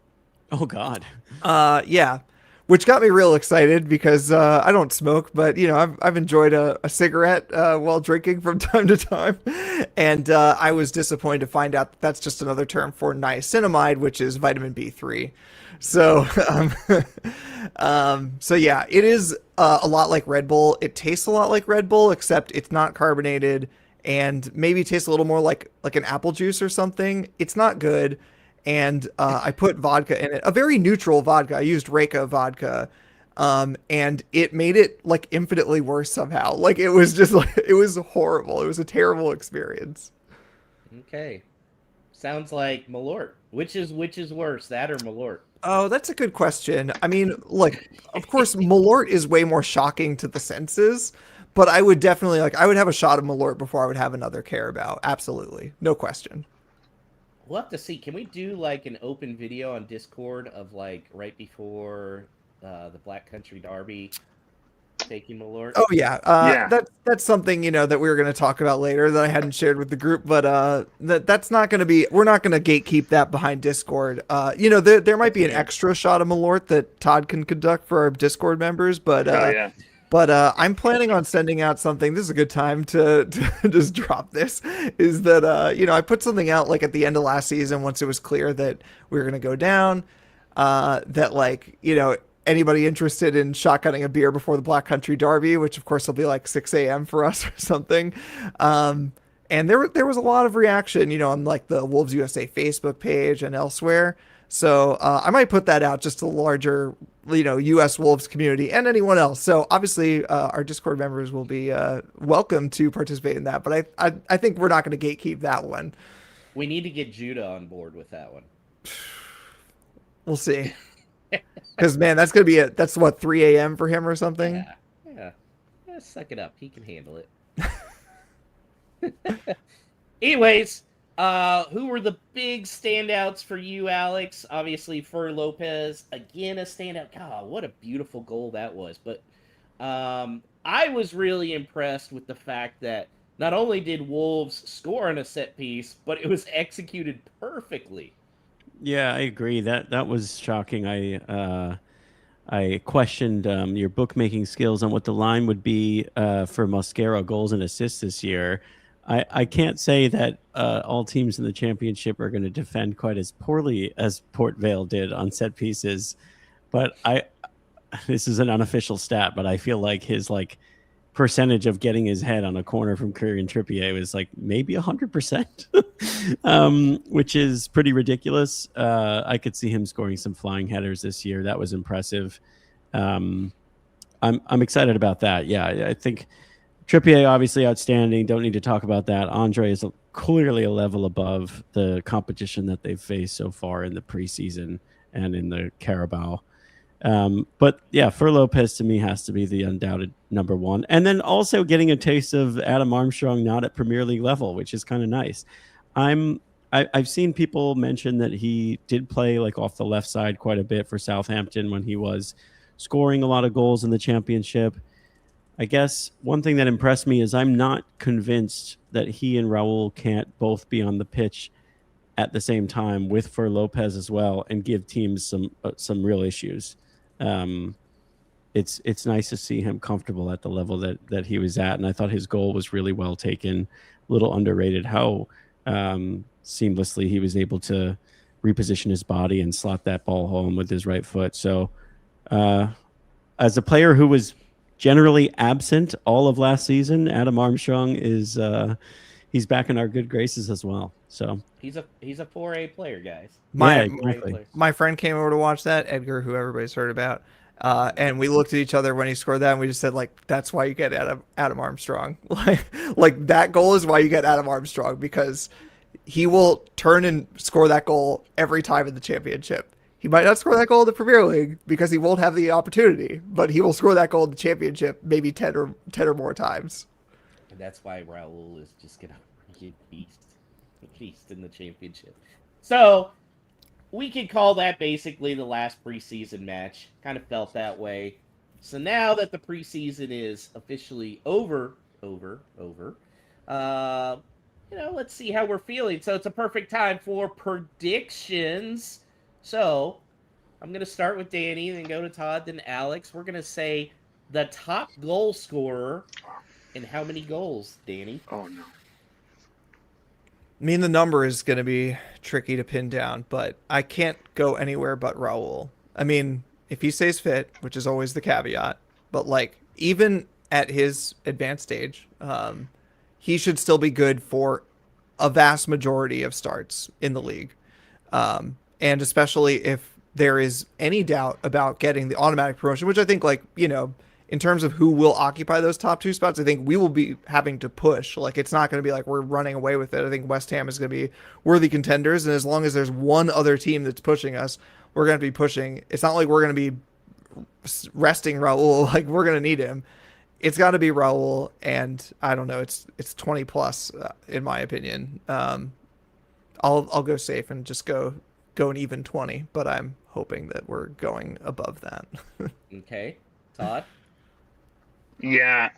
Oh God. Yeah. Which got me real excited because I don't smoke, but I've enjoyed a cigarette while drinking from time to time, and I was disappointed to find out that that's just another term for niacinamide, which is vitamin B3. So, so yeah, it is a lot like Red Bull. It tastes a lot like Red Bull, except it's not carbonated, and maybe tastes a little more like an apple juice or something. It's not good. And I put vodka in it, a very neutral vodka. I used Reka vodka, and it made it like infinitely worse somehow. Like it was just like, it was horrible. It was a terrible experience. Okay, sounds like Malort. Which is worse, that or Malort? Oh, that's a good question. I mean, like, of course, Malort is way more shocking to the senses, but I would definitely I would have a shot of Malort before I would have another Carabao. Absolutely, no question. We'll have to see. Can we do like an open video on Discord of like right before the Black Country Derby taking Malort? Oh yeah, that's something that we were going to talk about later that I hadn't shared with the group, but that's not going to be. We're not going to gatekeep that behind Discord. There might be an extra shot of Malort that Todd can conduct for our Discord members, but But I'm planning on sending out something. This is a good time to just drop this. Is that I put something out like at the end of last season once it was clear that we were going to go down. that like, anybody interested in shotgunning a beer before the Black Country Derby, which of course will be like 6 a.m. for us or something. And there was a lot of reaction, on like the Wolves USA Facebook page and elsewhere. So I might put that out just to the larger, U.S. Wolves community and anyone else. So obviously our Discord members will be welcome to participate in that. But I think we're not going to gatekeep that one. We need to get Judah on board with that one. We'll see. Because, man, that's going to be that's what, 3 a.m. for him or something? Yeah. Suck it up. He can handle it. Anyways, who were the big standouts for you, Alex? Obviously, Fer Lopez, again, a standout. God, what a beautiful goal that was. But I was really impressed with the fact that not only did Wolves score on a set piece, but it was executed perfectly. Yeah, I agree. That was shocking. I questioned your bookmaking skills on what the line would be for Mosquera goals and assists this year. I can't say that all teams in the championship are going to defend quite as poorly as Port Vale did on set pieces, but this is an unofficial stat, but I feel like his percentage of getting his head on a corner from Kieran Trippier was like maybe 100%, which is pretty ridiculous. I could see him scoring some flying headers this year. That was impressive. I'm excited about that. Yeah, I think Trippier obviously outstanding. Don't need to talk about that. Andre is clearly a level above the competition that they've faced so far in the preseason and in the Carabao. But yeah, Fer Lopez to me has to be the undoubted number one. And then also getting a taste of Adam Armstrong not at Premier League level, which is kind of nice. I've seen people mention that he did play like off the left side quite a bit for Southampton when he was scoring a lot of goals in the championship. I guess one thing that impressed me is I'm not convinced that he and Raul can't both be on the pitch at the same time with Fer Lopez as well and give teams some real issues. It's nice to see him comfortable at the level that he was at, and I thought his goal was really well taken. A little underrated how seamlessly he was able to reposition his body and slot that ball home with his right foot. So as a player who was generally absent all of last season, Adam Armstrong is he's back in our good graces as well. So he's a 4A player, guys. My friend came over to watch that, Edgar, who everybody's heard about, and we looked at each other when he scored that, and we just said, like, that's why you get Adam Armstrong. like that goal is why you get Adam Armstrong, because he will turn and score that goal every time in the championship. He might not score that goal in the Premier League because he won't have the opportunity, but he will score that goal in the championship maybe 10 or more times. And that's why Raul is just going to be a beast in the championship. So we could call that basically the last preseason match. Kind of felt that way. So now that the preseason is officially over, let's see how we're feeling. So it's a perfect time for predictions. So I'm going to start with Danny, then go to Todd, then Alex. We're going to say the top goal scorer and how many goals, Danny? Oh, no. I mean, the number is going to be tricky to pin down, but I can't go anywhere but Raul. I mean, if he stays fit, which is always the caveat, but like even at his advanced age, he should still be good for a vast majority of starts in the league. And especially if there is any doubt about getting the automatic promotion, which I think, like, in terms of who will occupy those top two spots, I think we will be having to push. Like, it's not going to be like we're running away with it. I think West Ham is going to be worthy contenders. And as long as there's one other team that's pushing us, we're going to be pushing. It's not like we're going to be resting Raul. Like, we're going to need him. It's got to be Raul. And I don't know. It's 20 plus in my opinion. I'll go safe and just go an even 20, but I'm hoping that we're going above that. Okay. Todd? Yeah,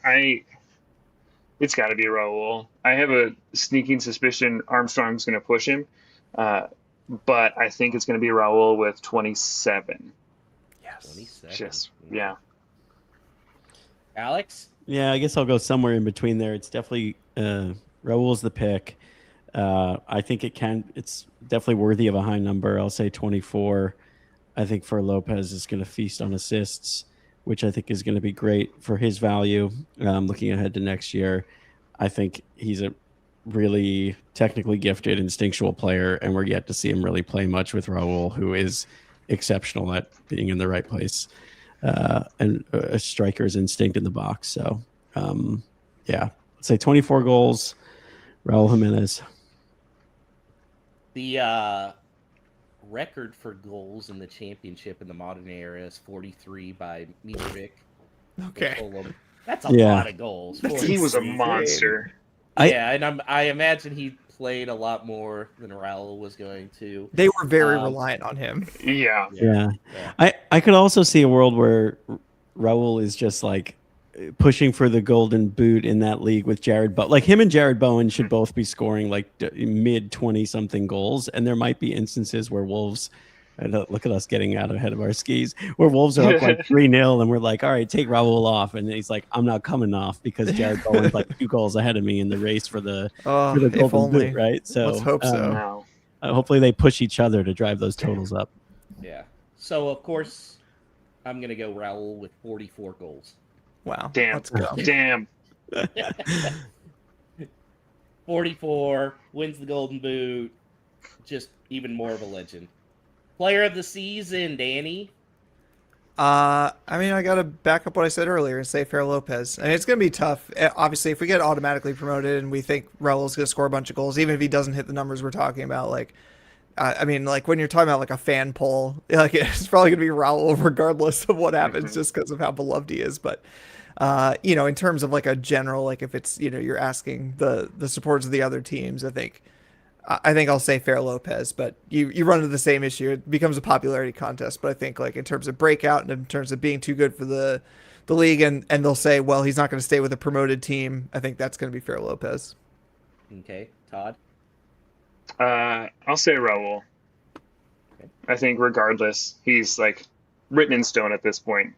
it's got to be Raul. I have a sneaking suspicion Armstrong's going to push him, but I think it's going to be Raul with 27. Yes. 27. Just, yeah. Alex? Yeah, I guess I'll go somewhere in between there. It's definitely Raul's the pick. I think it's definitely worthy of a high number. I'll say 24. I think for Lopez is going to feast on assists, which I think is going to be great for his value. Looking ahead to next year, I think he's a really technically gifted, instinctual player, and we're yet to see him really play much with Raul, who is exceptional at being in the right place and a striker's instinct in the box. So, yeah, I'd say 24 goals, Raul Jimenez. The record for goals in the championship in the modern era is 43 by Mitrovic. Okay. That's a lot of goals. He was a monster. And I imagine he played a lot more than Raul was going to. They were very reliant on him. Yeah. I could also see a world where Raul is just like pushing for the golden boot in that league with Jared Bowen. Like him and Jared Bowen should both be scoring like mid 20 something goals. And there might be instances where Wolves, look at us getting out ahead of our skis, where Wolves are up like 3-0 and we're like, all right, take Raul off. And he's like, I'm not coming off because Jared Bowen's like 2 goals ahead of me in the race for the golden boot, right? So let's hope so. Hopefully they push each other to drive those totals up. Yeah. So of course I'm gonna go Raul with 44 goals. Wow. Damn. Let's go. Damn. 44, wins the golden boot, just even more of a legend. Player of the season, Danny. I mean, I gotta back up what I said earlier and say Fer Lopez. And it's gonna be tough. Obviously, if we get automatically promoted and we think Raul's gonna score a bunch of goals, even if he doesn't hit the numbers we're talking about, like, I mean, like when you're talking about like a fan poll, like it's probably gonna be Raul regardless of what happens, just because of how beloved he is. But in terms of like a general, like if it's you're asking the supporters of the other teams, I think I'll say Fer Lopez, but you run into the same issue. It becomes a popularity contest. But I think like in terms of breakout and in terms of being too good for the league, and they'll say, well, he's not going to stay with a promoted team. I think that's going to be Fer Lopez. Okay, Todd. I'll say Raul. Okay. I think regardless, he's like written in stone at this point.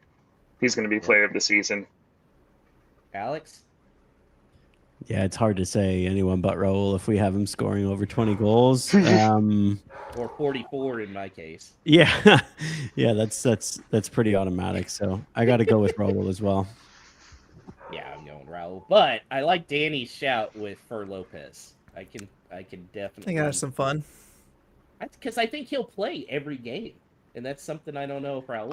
He's going to be player of the season. Alex? Yeah, it's hard to say anyone but Raul if we have him scoring over 20 goals. Or 44 in my case. Yeah. Yeah, that's pretty automatic. So I got to go with Raul as well. Yeah, I'm going Raul. But I like Danny's shout with Fer Lopez. I can definitely. I think I have some fun. Because I think he'll play every game. And that's something I don't know if Raul.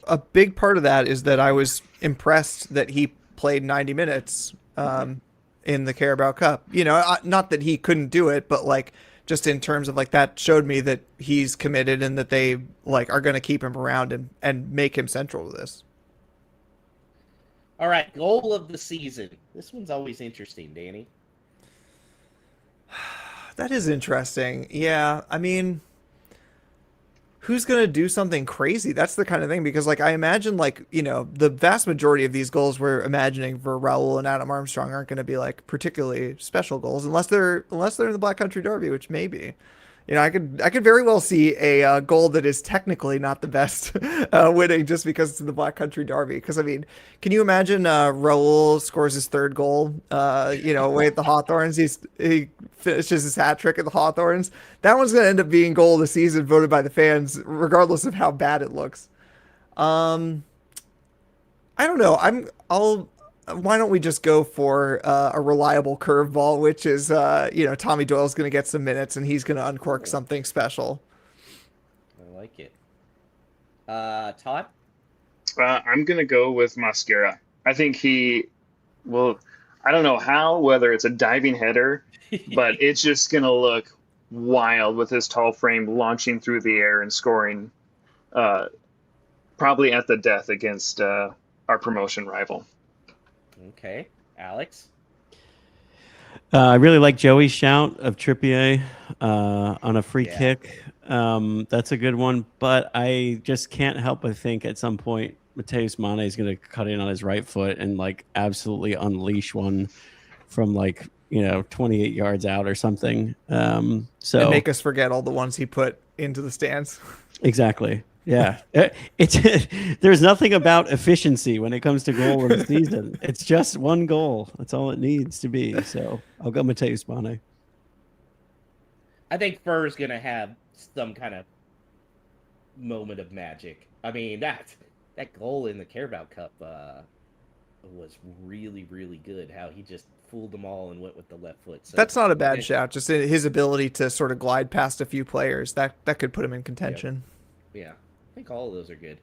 A big part of that is that I was impressed that he played 90 minutes in the Carabao Cup. Not that he couldn't do it, but like just in terms of like that showed me that he's committed and that they like are going to keep him around and make him central to this. All right, goal of the season. This one's always interesting, Danny. That is interesting. Yeah, I mean, who's going to do something crazy? That's the kind of thing, because like I imagine like, the vast majority of these goals we're imagining for Raul and Adam Armstrong aren't going to be like particularly special goals unless they're in the Black Country Derby, which maybe. I could very well see a goal that is technically not the best winning just because it's in the Black Country Derby. Because I mean, can you imagine Raul scores his 3rd goal, away at the Hawthorns? He finishes his hat trick at the Hawthorns. That one's going to end up being goal of the season, voted by the fans, regardless of how bad it looks. I don't know. Why don't we just go for a reliable curveball, which is, Tommy Doyle's going to get some minutes and he's going to uncork something special. I like it. Todd? I'm going to go with Mosquera. I think he will, I don't know how, whether it's a diving header, but it's just going to look wild with his tall frame launching through the air and scoring probably at the death against our promotion rival. Okay. Alex? I really like Joey's shout of Trippier on a free kick. That's a good one, but I just can't help but think at some point Mateus Mane is going to cut in on his right foot and like absolutely unleash one from 28 yards out or something. And make us forget all the ones he put into the stands. Exactly. Yeah, there's nothing about efficiency when it comes to goal of the season. It's just one goal. That's all it needs to be. So I'll go Mateus Mane. I think Fer's going to have some kind of moment of magic. I mean, that goal in the Carabao Cup was really, really good. How he just fooled them all and went with the left foot. So That's not a bad shout. Just his ability to sort of glide past a few players that could put him in contention. Yeah, I think all of those are good.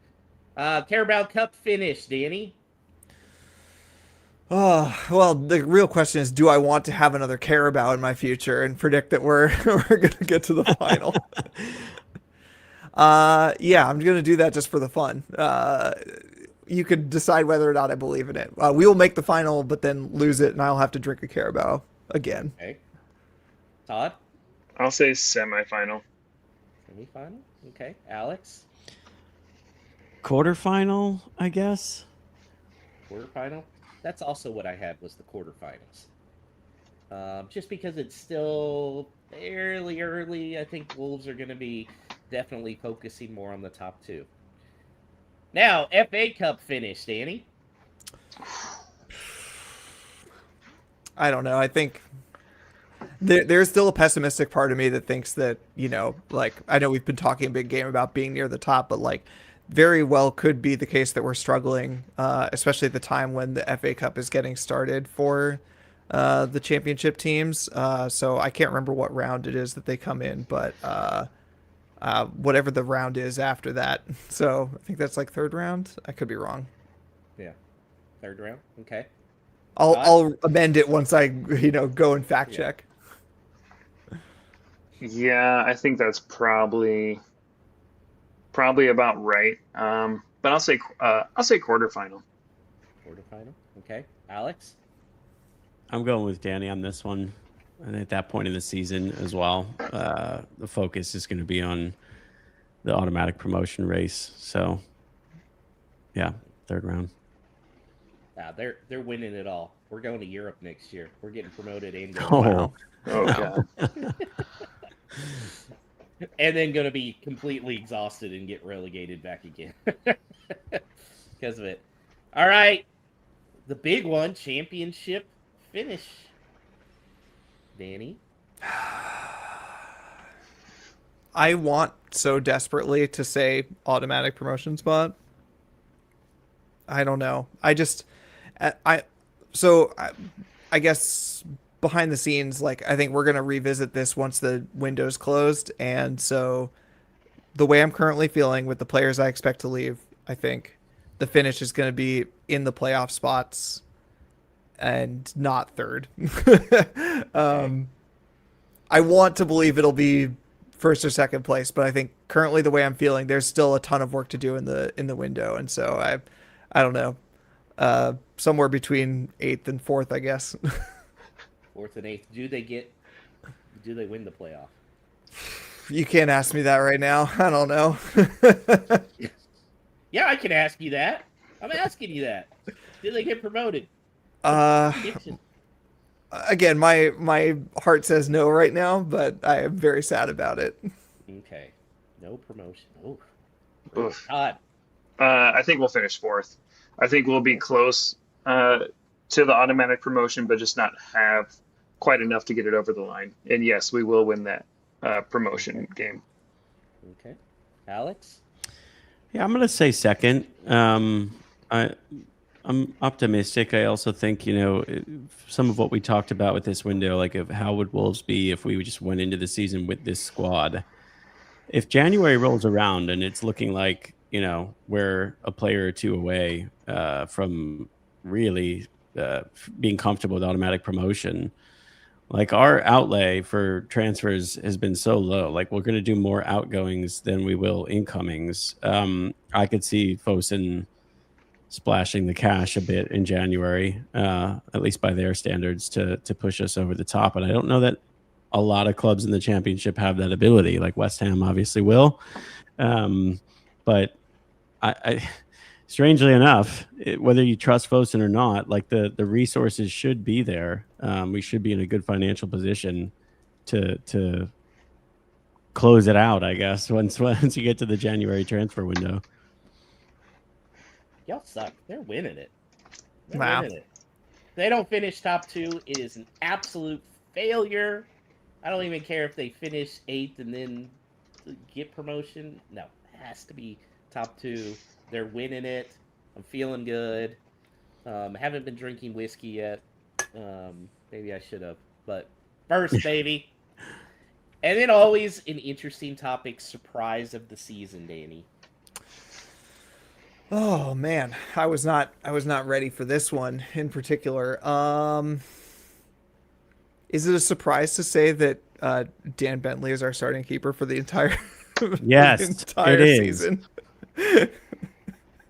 Carabao Cup finish, Danny. Oh, well, the real question is, do I want to have another Carabao in my future and predict that we're going to get to the final? Yeah, I'm going to do that just for the fun. You could decide whether or not I believe in it. We will make the final, but then lose it, and I'll have to drink a Carabao again. Okay. Todd? I'll say semifinal. Semifinal? Okay. Alex? Quarterfinal, I guess. Quarterfinal? That's also what I had, was the quarterfinals. Just because it's still fairly early, I think Wolves are going to be definitely focusing more on the top two. Now, FA Cup finish, Danny. I don't know. I think there's still a pessimistic part of me that thinks that, like, I know we've been talking a big game about being near the top, but like very well could be the case that we're struggling, especially at the time when the FA Cup is getting started for the championship teams. So I can't remember what round it is that they come in, but whatever the round is after that. So I think that's like third round. I could be wrong. Yeah. Third round. Okay. I'll amend it once I go and fact check. Yeah, I think that's probably about right. But I'll say quarterfinal. Quarterfinal. Okay. Alex? I'm going with Danny on this one. And at that point in the season as well, the focus is going to be on the automatic promotion race. So, yeah, third round. They're winning it all. We're going to Europe next year. We're getting promoted and going. Oh, Wow. Oh God. And then going to be completely exhausted and get relegated back again because of it. All right, the big one, championship finish. Danny? I want so desperately to say automatic promotion spot. I don't know. I guess behind the scenes, like, I think we're going to revisit this once the window's closed. And so the way I'm currently feeling with the players I expect to leave, I think the finish is going to be in the playoff spots and not third. I want to believe it'll be first or second place, but I think currently the way I'm feeling, there's still a ton of work to do in the window. And so I don't know, somewhere between 8th and 4th, I guess. 4th and 8th. Do they win the playoff? You can't ask me that right now. I don't know. Yeah, I can ask you that. I'm asking you that. Do they get promoted? Again, my heart says no right now, but I am very sad about it. Okay. No promotion. Oh. Oof. Todd. I think we'll finish 4th. I think we'll be close to the automatic promotion, but just not have quite enough to get it over the line. And yes, we will win that promotion game. Okay. Alex? Yeah, I'm going to say second. I'm optimistic. I also think, some of what we talked about with this window, like of how would Wolves be if we just went into the season with this squad. If January rolls around and it's looking like, we're a player or two away from really being comfortable with automatic promotion, like our outlay for transfers has been so low. Like we're going to do more outgoings than we will incomings. I could see Fosun splashing the cash a bit in January, at least by their standards, to push us over the top. And I don't know that a lot of clubs in the championship have that ability. Like West Ham obviously will. But I strangely enough, whether you trust Fosun or not, like the resources should be there. We should be in a good financial position to close it out, I guess, once you get to the January transfer window. Y'all suck. They're winning it. Wow. Winning it. If they don't finish top 2, it is an absolute failure. I don't even care if they finish 8th and then get promotion. No. has to be top 2. They're winning it. I'm feeling good. Haven't been drinking whiskey yet. Maybe I should have. But first, baby. And then always an interesting topic, surprise of the season, Danny. Oh man, I was not ready for this one in particular. Is it a surprise to say that Dan Bentley is our starting keeper for the entire Yes, entire it is. season?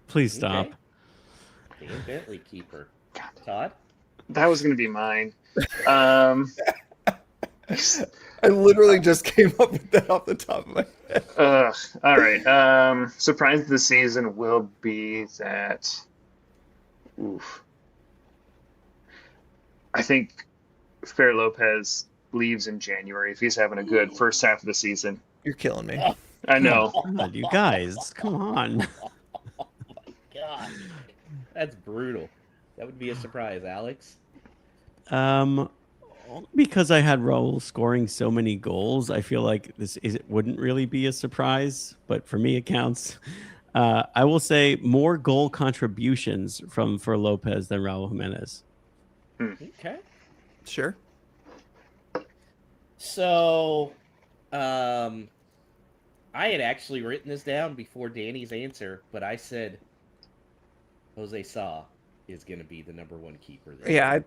Please stop. Okay. Dan Bentley keeper. Todd? That was going to be mine. I literally just came up with that off the top of my head. All right. Surprise of the season will be that. Oof. I think Fer Lopez leaves in January if he's having a good first half of the season. You're killing me. I know. God, you guys, come on. God, that's brutal. That would be a surprise, Alex. Because I had Raul scoring so many goals, I feel like it wouldn't really be a surprise, but for me it counts. I will say more goal contributions for Lopez than Raul Jimenez. Okay. Sure. So, I had actually written this down before Danny's answer, but I said Jose Sa is going to be the number 1 keeper there. Yeah,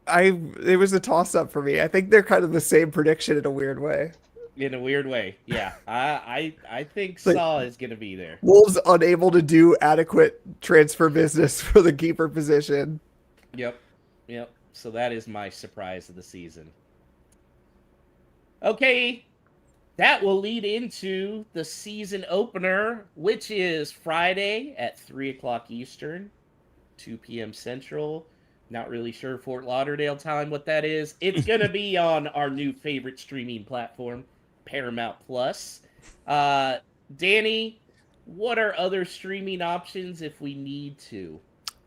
it was a toss up for me. I think they're kind of the same prediction in a weird way. In a weird way, yeah. I think Like, Saw is going to be there. Wolves unable to do adequate transfer business for the keeper position. Yep. So that is my surprise of the season. Okay, that will lead into the season opener, which is Friday at 3 o'clock Eastern, 2 p.m. Central. Not really sure Fort Lauderdale time what that is. It's going to be on our new favorite streaming platform, Paramount Plus. Danny, what are other streaming options if we need to?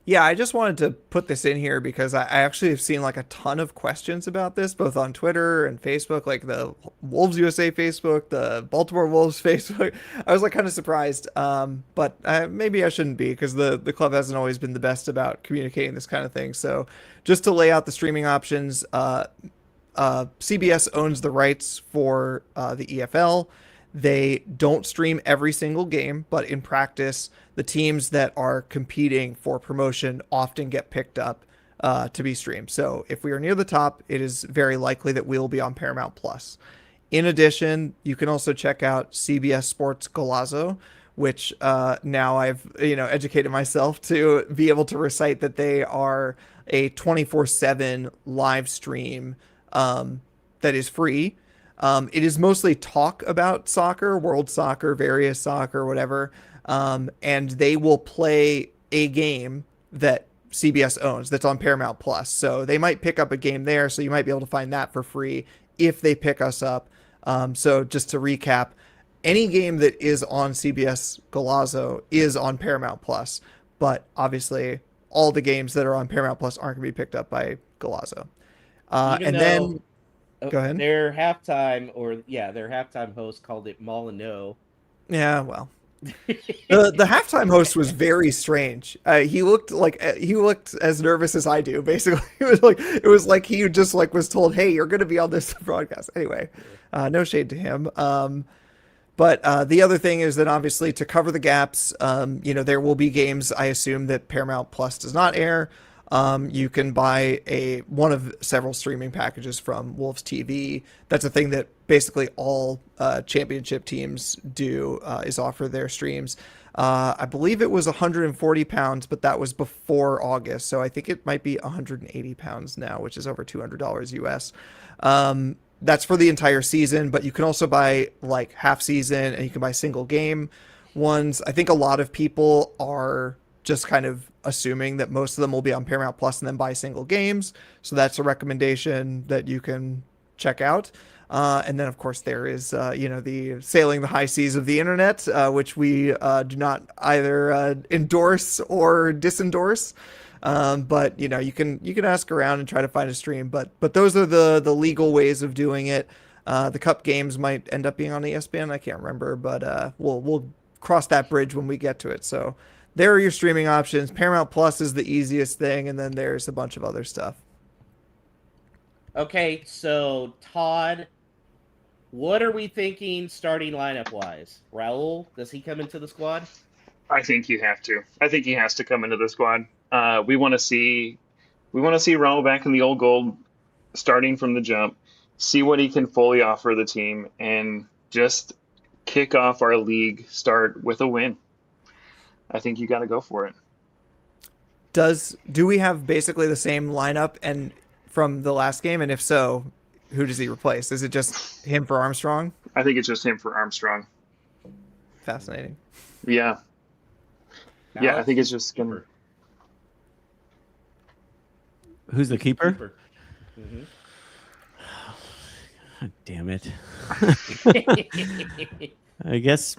Yeah, I just wanted to put this in here because I actually have seen like a ton of questions about this, both on Twitter and Facebook, like the Wolves USA Facebook, the Baltimore Wolves Facebook. I was like kind of surprised, but maybe I shouldn't be because the club hasn't always been the best about communicating this kind of thing. So just to lay out the streaming options, CBS owns the rights for the EFL. They don't stream every single game, but in practice, the teams that are competing for promotion often get picked up to be streamed. So if we are near the top, it is very likely that we'll be on Paramount Plus. In addition, you can also check out CBS Sports Golazo, which now I've educated myself to be able to recite that they are a 24/7 live stream that is free. It is mostly talk about soccer, world soccer, various soccer, whatever. And they will play a game that CBS owns that's on Paramount Plus. So they might pick up a game there. So you might be able to find that for free if they pick us up. So just to recap, any game that is on CBS Golazo is on Paramount Plus. But obviously all the games that are on Paramount Plus aren't going to be picked up by Golazo. Then go ahead. Their halftime host called it Molyneux. Yeah, well, the halftime host was very strange. He looked as nervous as I do. Basically, it was like he just was told, "Hey, you're going to be on this broadcast." Anyway, no shade to him. But the other thing is that obviously to cover the gaps, there will be games I assume that Paramount Plus does not air. You can buy one of several streaming packages from Wolves TV. That's a thing that basically all championship teams do, is offer their streams. I believe it was £140, but that was before August. So I think it might be £180 now, which is over $200 US. That's for the entire season, but you can also buy like half season and you can buy single game ones. I think a lot of people are just kind of assuming that most of them will be on Paramount Plus and then buy single games. So that's a recommendation that you can check out. And then, of course, there is, the sailing the high seas of the internet, which we do not either endorse or disendorse. But, you can ask around and try to find a stream. But those are the legal ways of doing it. The Cup games might end up being on ESPN. I can't remember, but we'll cross that bridge when we get to it. So there are your streaming options. Paramount Plus is the easiest thing, and then there's a bunch of other stuff. Okay, so Todd, what are we thinking starting lineup wise? Raul, does he come into the squad? I think you have to. I think he has to come into the squad. We want to see Raul back in the old gold, starting from the jump, see what he can fully offer the team, and just kick off our league start with a win. I think you got to go for it. Do we have basically the same lineup and from the last game? And if so, who does he replace? Is it just him for Armstrong? I think it's just him for Armstrong. Fascinating. Yeah. Yeah, I think it's just gonna. Who's the keeper? Mm-hmm. God damn it. I guess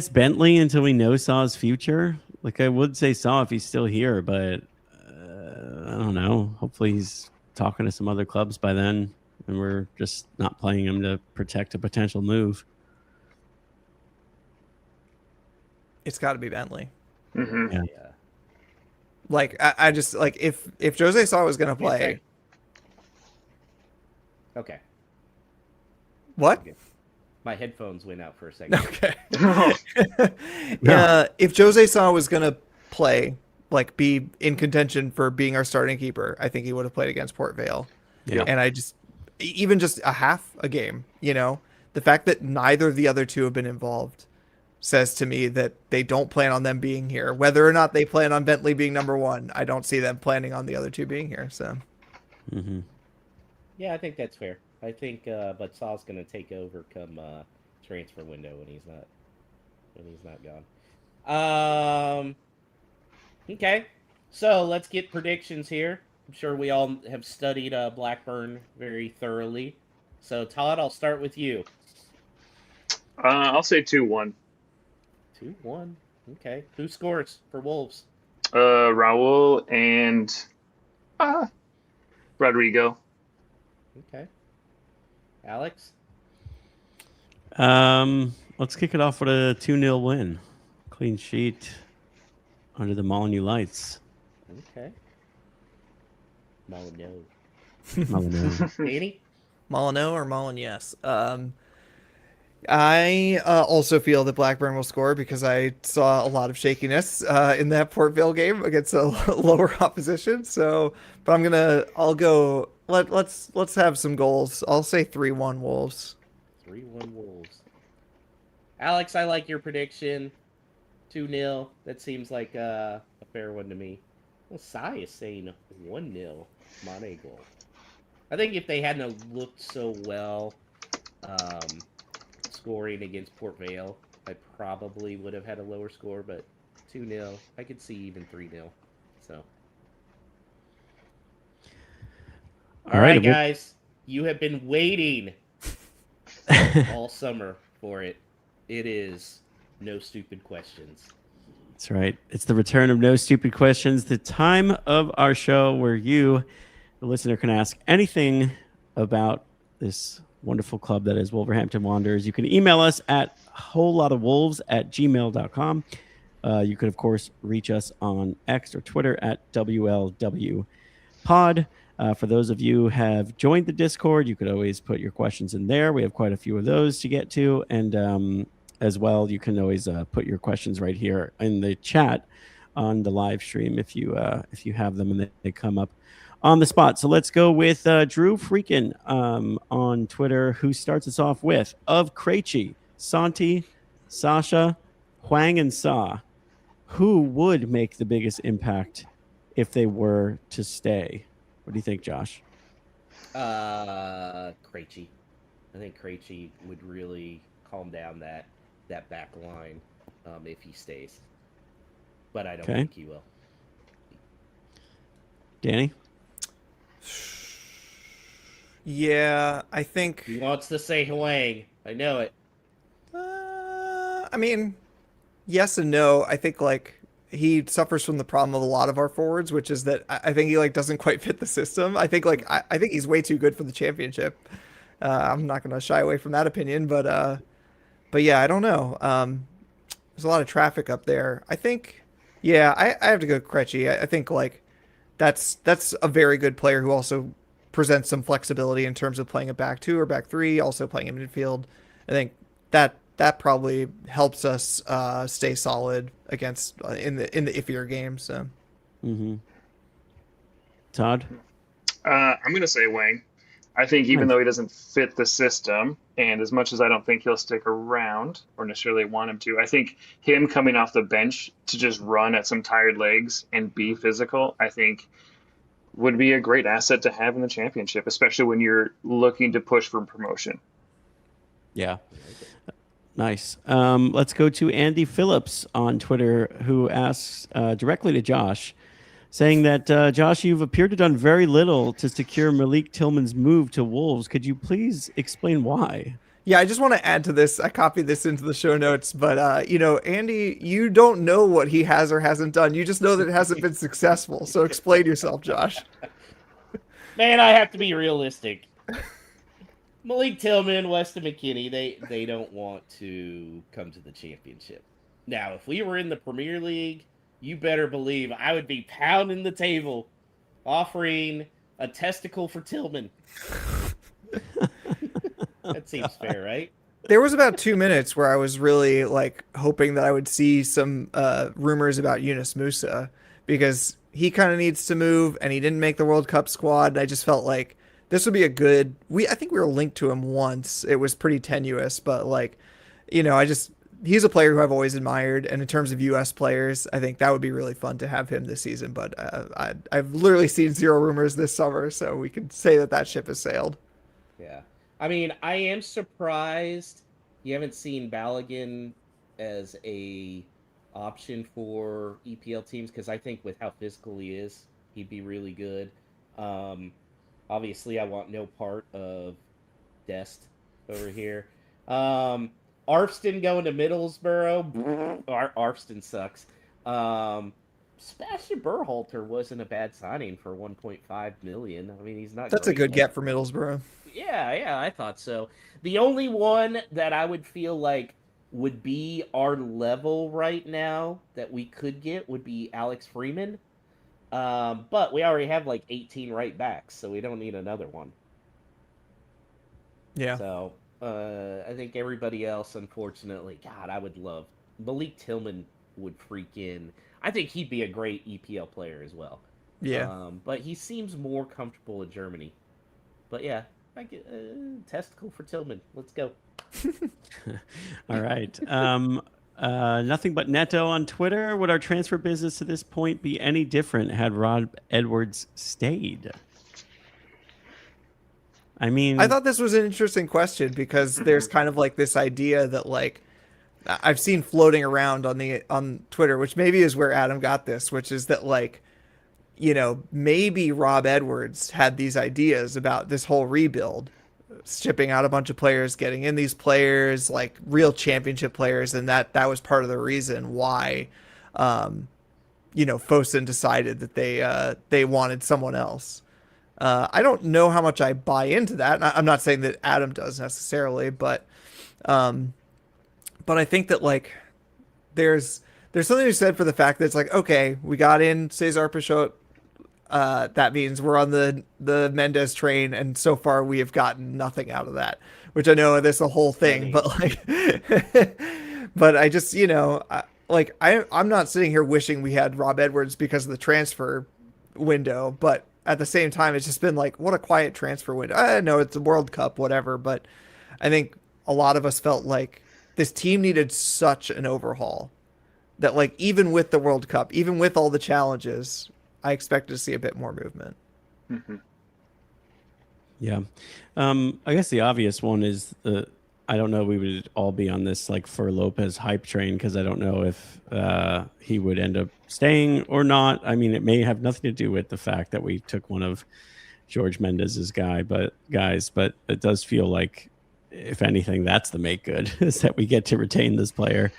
Bentley until we know Saw's future. Like, I would say Saw if he's still here, but I don't know. Hopefully he's talking to some other clubs by then, and we're just not playing him to protect a potential move. It's got to be Bentley. Mm-hmm. Yeah. Like, I just, like, if Jose Saw was going to play. Okay. What? Okay. My headphones went out for a second. Okay. If Jose Saw was going to play, like, be in contention for being our starting keeper, I think he would have played against Port Vale. Yeah. And I just, even just a half a game, you know, the fact that neither of the other two have been involved says to me that they don't plan on them being here. Whether or not they plan on Bentley being number one, I don't see them planning on the other two being here. So, Yeah, I think that's fair. I think, but Saw's going to take over come transfer window when he's not gone. Okay, so let's get predictions here. I'm sure we all have studied Blackburn very thoroughly. So Todd, I'll start with you. I'll say 2-1. 2-1. Okay, who scores for Wolves? Raul and Rodrigo. Okay, Alex. Let's kick it off with a 2-0 win. Clean sheet under the Molyneux lights. Okay. Molyneux. Molyneux. Danny? Molyneux or Molyneux? I also feel that Blackburn will score because I saw a lot of shakiness in that Port Vale game against a lower opposition. So, but I'll go. Let's have some goals. I'll say 3-1 Wolves. 3-1 Wolves. Alex, I like your prediction. 2-0. That seems like a fair one to me. Well, Sai is saying 1-0 Mane goal. I think if they hadn't looked so well scoring against Port Vale, I probably would have had a lower score, but 2-0. I could see even 3-0. So. All right, guys. You have been waiting all summer for it. It is No Stupid Questions. That's right. It's the return of No Stupid Questions, the time of our show where you, the listener, can ask anything about this wonderful club that is Wolverhampton Wanderers. You can email us at wholelottofwolves@gmail.com. You could, of course, reach us on X or Twitter at WLWpod. For those of you who have joined the Discord, you could always put your questions in there. We have quite a few of those to get to. And as well, you can always put your questions right here in the chat on the live stream if you have them and they come up on the spot. So let's go with Drew Freakin on Twitter, who starts us off with, of Krejci, Santi, Sasha, Hwang, and Sa, who would make the biggest impact if they were to stay? What do you think, Josh? Krejci. I think Krejci would really calm down that back line if he stays. But I don't think he will. Danny? Yeah, I think... He wants to say Hwang. I know it. I mean, yes and no. I think, like, he suffers from the problem of a lot of our forwards, which is that I think he, like, doesn't quite fit the system. I think, like, I think he's way too good for the championship. I'm not going to shy away from that opinion, but yeah, I don't know. there's a lot of traffic up there. I think, yeah, I have to go Krejci. I think like that's a very good player who also presents some flexibility in terms of playing a back two or back three, also playing in midfield. I think that probably helps us stay solid against in the iffier games. So, Todd, I'm going to say Wang. I think even though he doesn't fit the system, and as much as I don't think he'll stick around or necessarily want him to, I think him coming off the bench to just run at some tired legs and be physical, I think would be a great asset to have in the championship, especially when you're looking to push for promotion. Yeah. Nice. Let's go to Andy Phillips on Twitter, who asks directly to Josh, saying that, Josh, you've appeared to have done very little to secure Malik Tillman's move to Wolves. Could you please explain why? yeah, I just want to add to this. I copied this into the show notes, but Andy, you don't know what he has or hasn't done. You just know that it hasn't been successful. So explain yourself, Josh. Man, I have to be realistic. Malik Tillman, Weston McKennie, they don't want to come to the championship. Now, if we were in the Premier League, you better believe I would be pounding the table, offering a testicle for Tillman. That seems fair, right? There was about 2 minutes where I was really like hoping that I would see some rumors about Yunus Musa, because he kind of needs to move and he didn't make the World Cup squad. I just felt like this would be a good. I think we were linked to him once. It was pretty tenuous, but like, he's a player who I've always admired. And in terms of U.S. players, I think that would be really fun to have him this season. But I've literally seen zero rumors this summer, so we can say that ship has sailed. Yeah. I mean, I am surprised you haven't seen Balogun as a option for EPL teams, because I think with how physical he is, he'd be really good. Obviously, I want no part of Dest over here. Arfston going to Middlesbrough. Arfston sucks. Sebastian Berhalter wasn't a bad signing for 1.5 million. I mean, he's not. That's a good get for Middlesbrough. Yeah, I thought so. The only one that I would feel like would be our level right now that we could get would be Alex Freeman. But we already have like 18 right backs, so we don't need another one. Yeah. So I think everybody else, unfortunately, God, I would love Malik Tillman would I think he'd be a great EPL player as well. Yeah. But he seems more comfortable in Germany. But yeah, I get testicle for Tillman. Let's go. All right. Nothing but Neto on Twitter. Would our transfer business to this point be any different had Rob Edwards stayed? I mean, I thought this was an interesting question, because there's kind of like this idea that like I've seen floating around on Twitter, which maybe is where Adam got this, which is that like, maybe Rob Edwards had these ideas about this whole rebuild, shipping out a bunch of players, getting in these players, like real championship players, and that was part of the reason why, Fosun decided that they wanted someone else. I don't know how much I buy into that. I'm not saying that Adam does necessarily, but I think that like there's something to be said for the fact that it's like, okay, we got in Cesar Peixoto. That means we're on the Mendes train, and so far we have gotten nothing out of that, which I know there's a whole thing, but like, but I just, I'm not sitting here wishing we had Rob Edwards because of the transfer window, but at the same time, it's just been like, what a quiet transfer window. I know it's a World Cup, whatever, but I think a lot of us felt like this team needed such an overhaul that like, even with the World Cup, even with all the challenges, I expected to see a bit more movement. Mm-hmm. Yeah. I guess the obvious one is I don't know, we would all be on this like for Lopez hype train, because I don't know if he would end up staying or not. I mean, it may have nothing to do with the fact that we took one of George Mendes's guys, but it does feel like, if anything, that's the make good, is that we get to retain this player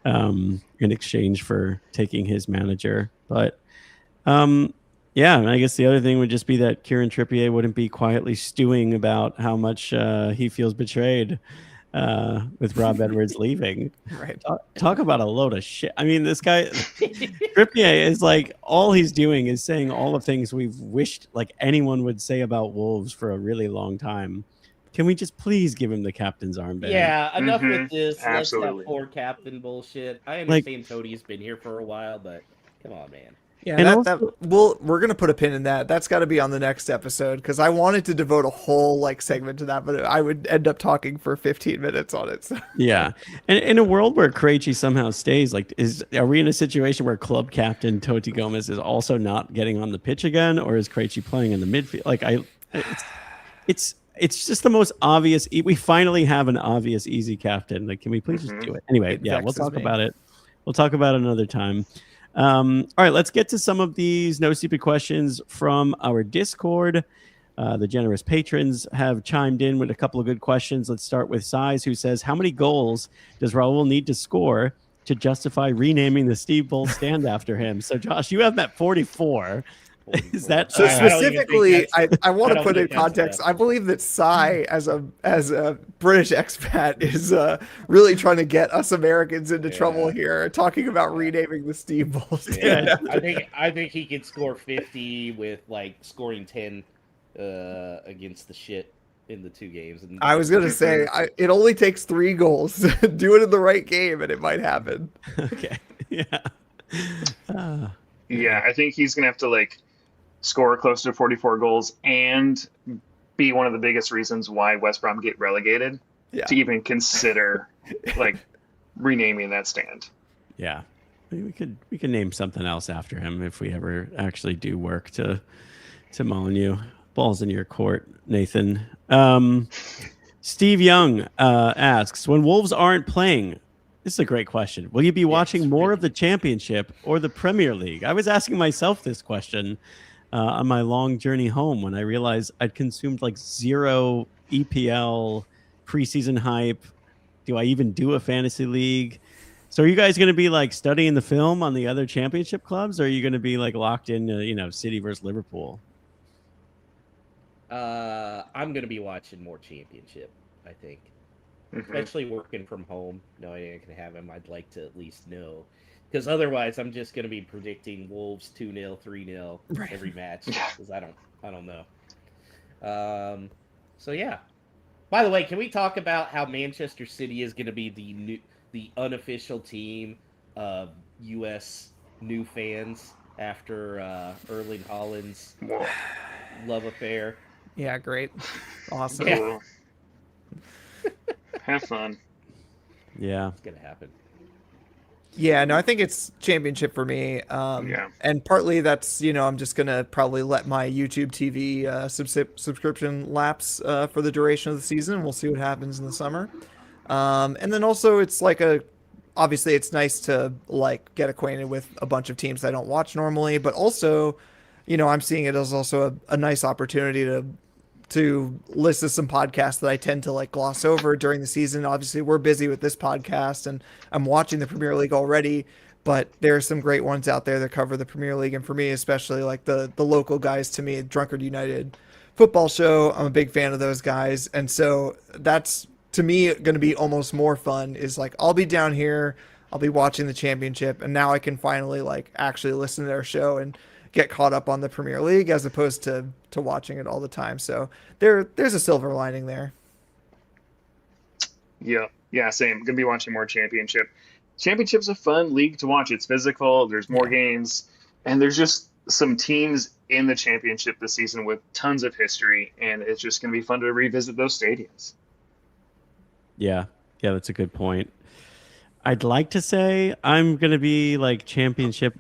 in exchange for taking his manager. But yeah, I guess the other thing would just be that Kieran Trippier wouldn't be quietly stewing about how much he feels betrayed. with Rob Edwards leaving. Right. Talk about a load of shit. I mean, this guy Trippier is like, all he's doing is saying all the things we've wished like anyone would say about Wolves for a really long time. Can we just please give him the captain's armband? Yeah, enough with this. Absolutely. Let's have poor captain bullshit. I understand Cody's been here for a while, but come on, man. Yeah, And we're gonna put a pin in that. That's got to be on the next episode because I wanted to devote a whole like segment to that, but I would end up talking for 15 minutes on it. So. Yeah, and in a world where Krejci somehow stays, like, are we in a situation where club captain Toti Gomez is also not getting on the pitch again, or is Krejci playing in the midfield? Like, it's just the most obvious. We finally have an obvious, easy captain. Like, can we please just do it? Anyway, yeah, we'll talk about it. We'll talk about it another time. All right, let's get to some of these no stupid questions from our Discord. The generous patrons have chimed in with a couple of good questions. Let's start with Size, who says, how many goals does Raul need to score to justify renaming the Steve Bull stand after him? So, Josh, you have met 44. Is that so? Specifically, I want to put in context. That. I believe that Cy, as a British expat, is really trying to get us Americans into trouble here, talking about renaming the Steve Bull stand. Yeah, I think he could score 50 with like scoring 10 against the shit in the 2 games. And I was gonna say it only takes 3 goals. Do it in the right game, and it might happen. Okay. Yeah. Yeah, I think he's gonna have to like score close to 44 goals and be one of the biggest reasons why West Brom get relegated to even consider like renaming that stand. Yeah, we could name something else after him if we ever actually do work to Molyneux. Ball's in your court, Nathan. Steve Young asks, when Wolves aren't playing, this is a great question, will you be watching more of the Championship or the Premier League? I was asking myself this question on my long journey home when I realized I'd consumed like 0 EPL preseason hype. Do I even do a fantasy league? So are you guys going to be like studying the film on the other Championship clubs, or are you going to be like locked in, City versus Liverpool? I'm going to be watching more Championship, I think. Especially working from home, knowing I can have him, I'd like to at least know. Because otherwise, I'm just going to be predicting Wolves 2-0, 3-0 every match. Because I don't know. So yeah. By the way, can we talk about how Manchester City is going to be the unofficial team of U.S. new fans after Erling Haaland's love affair? Yeah, great, awesome. Yeah. Have fun. Yeah, it's gonna happen. Yeah, no, I think it's Championship for me. And partly that's, I'm just going to probably let my YouTube TV subscription lapse for the duration of the season. We'll see what happens in the summer. And then also it's like obviously it's nice to like get acquainted with a bunch of teams I don't watch normally, but also, I'm seeing it as also a nice opportunity to listen to some podcasts that I tend to like gloss over during the season. Obviously we're busy with this podcast and I'm watching the Premier League already, but there are some great ones out there that cover the Premier League. And for me, especially like the local guys to me, Drunkard United football show, I'm a big fan of those guys. And so that's to me going to be almost more fun is like, I'll be down here, I'll be watching the Championship. And now I can finally like actually listen to their show and get caught up on the Premier League as opposed to watching it all the time. So there's a silver lining there. Yeah, same. Gonna be watching more Championship. Championship's a fun league to watch. It's physical. There's more games, and there's just some teams in the Championship this season with tons of history, and it's just gonna be fun to revisit those stadiums. Yeah, that's a good point. I'd like to say I'm gonna be like Championship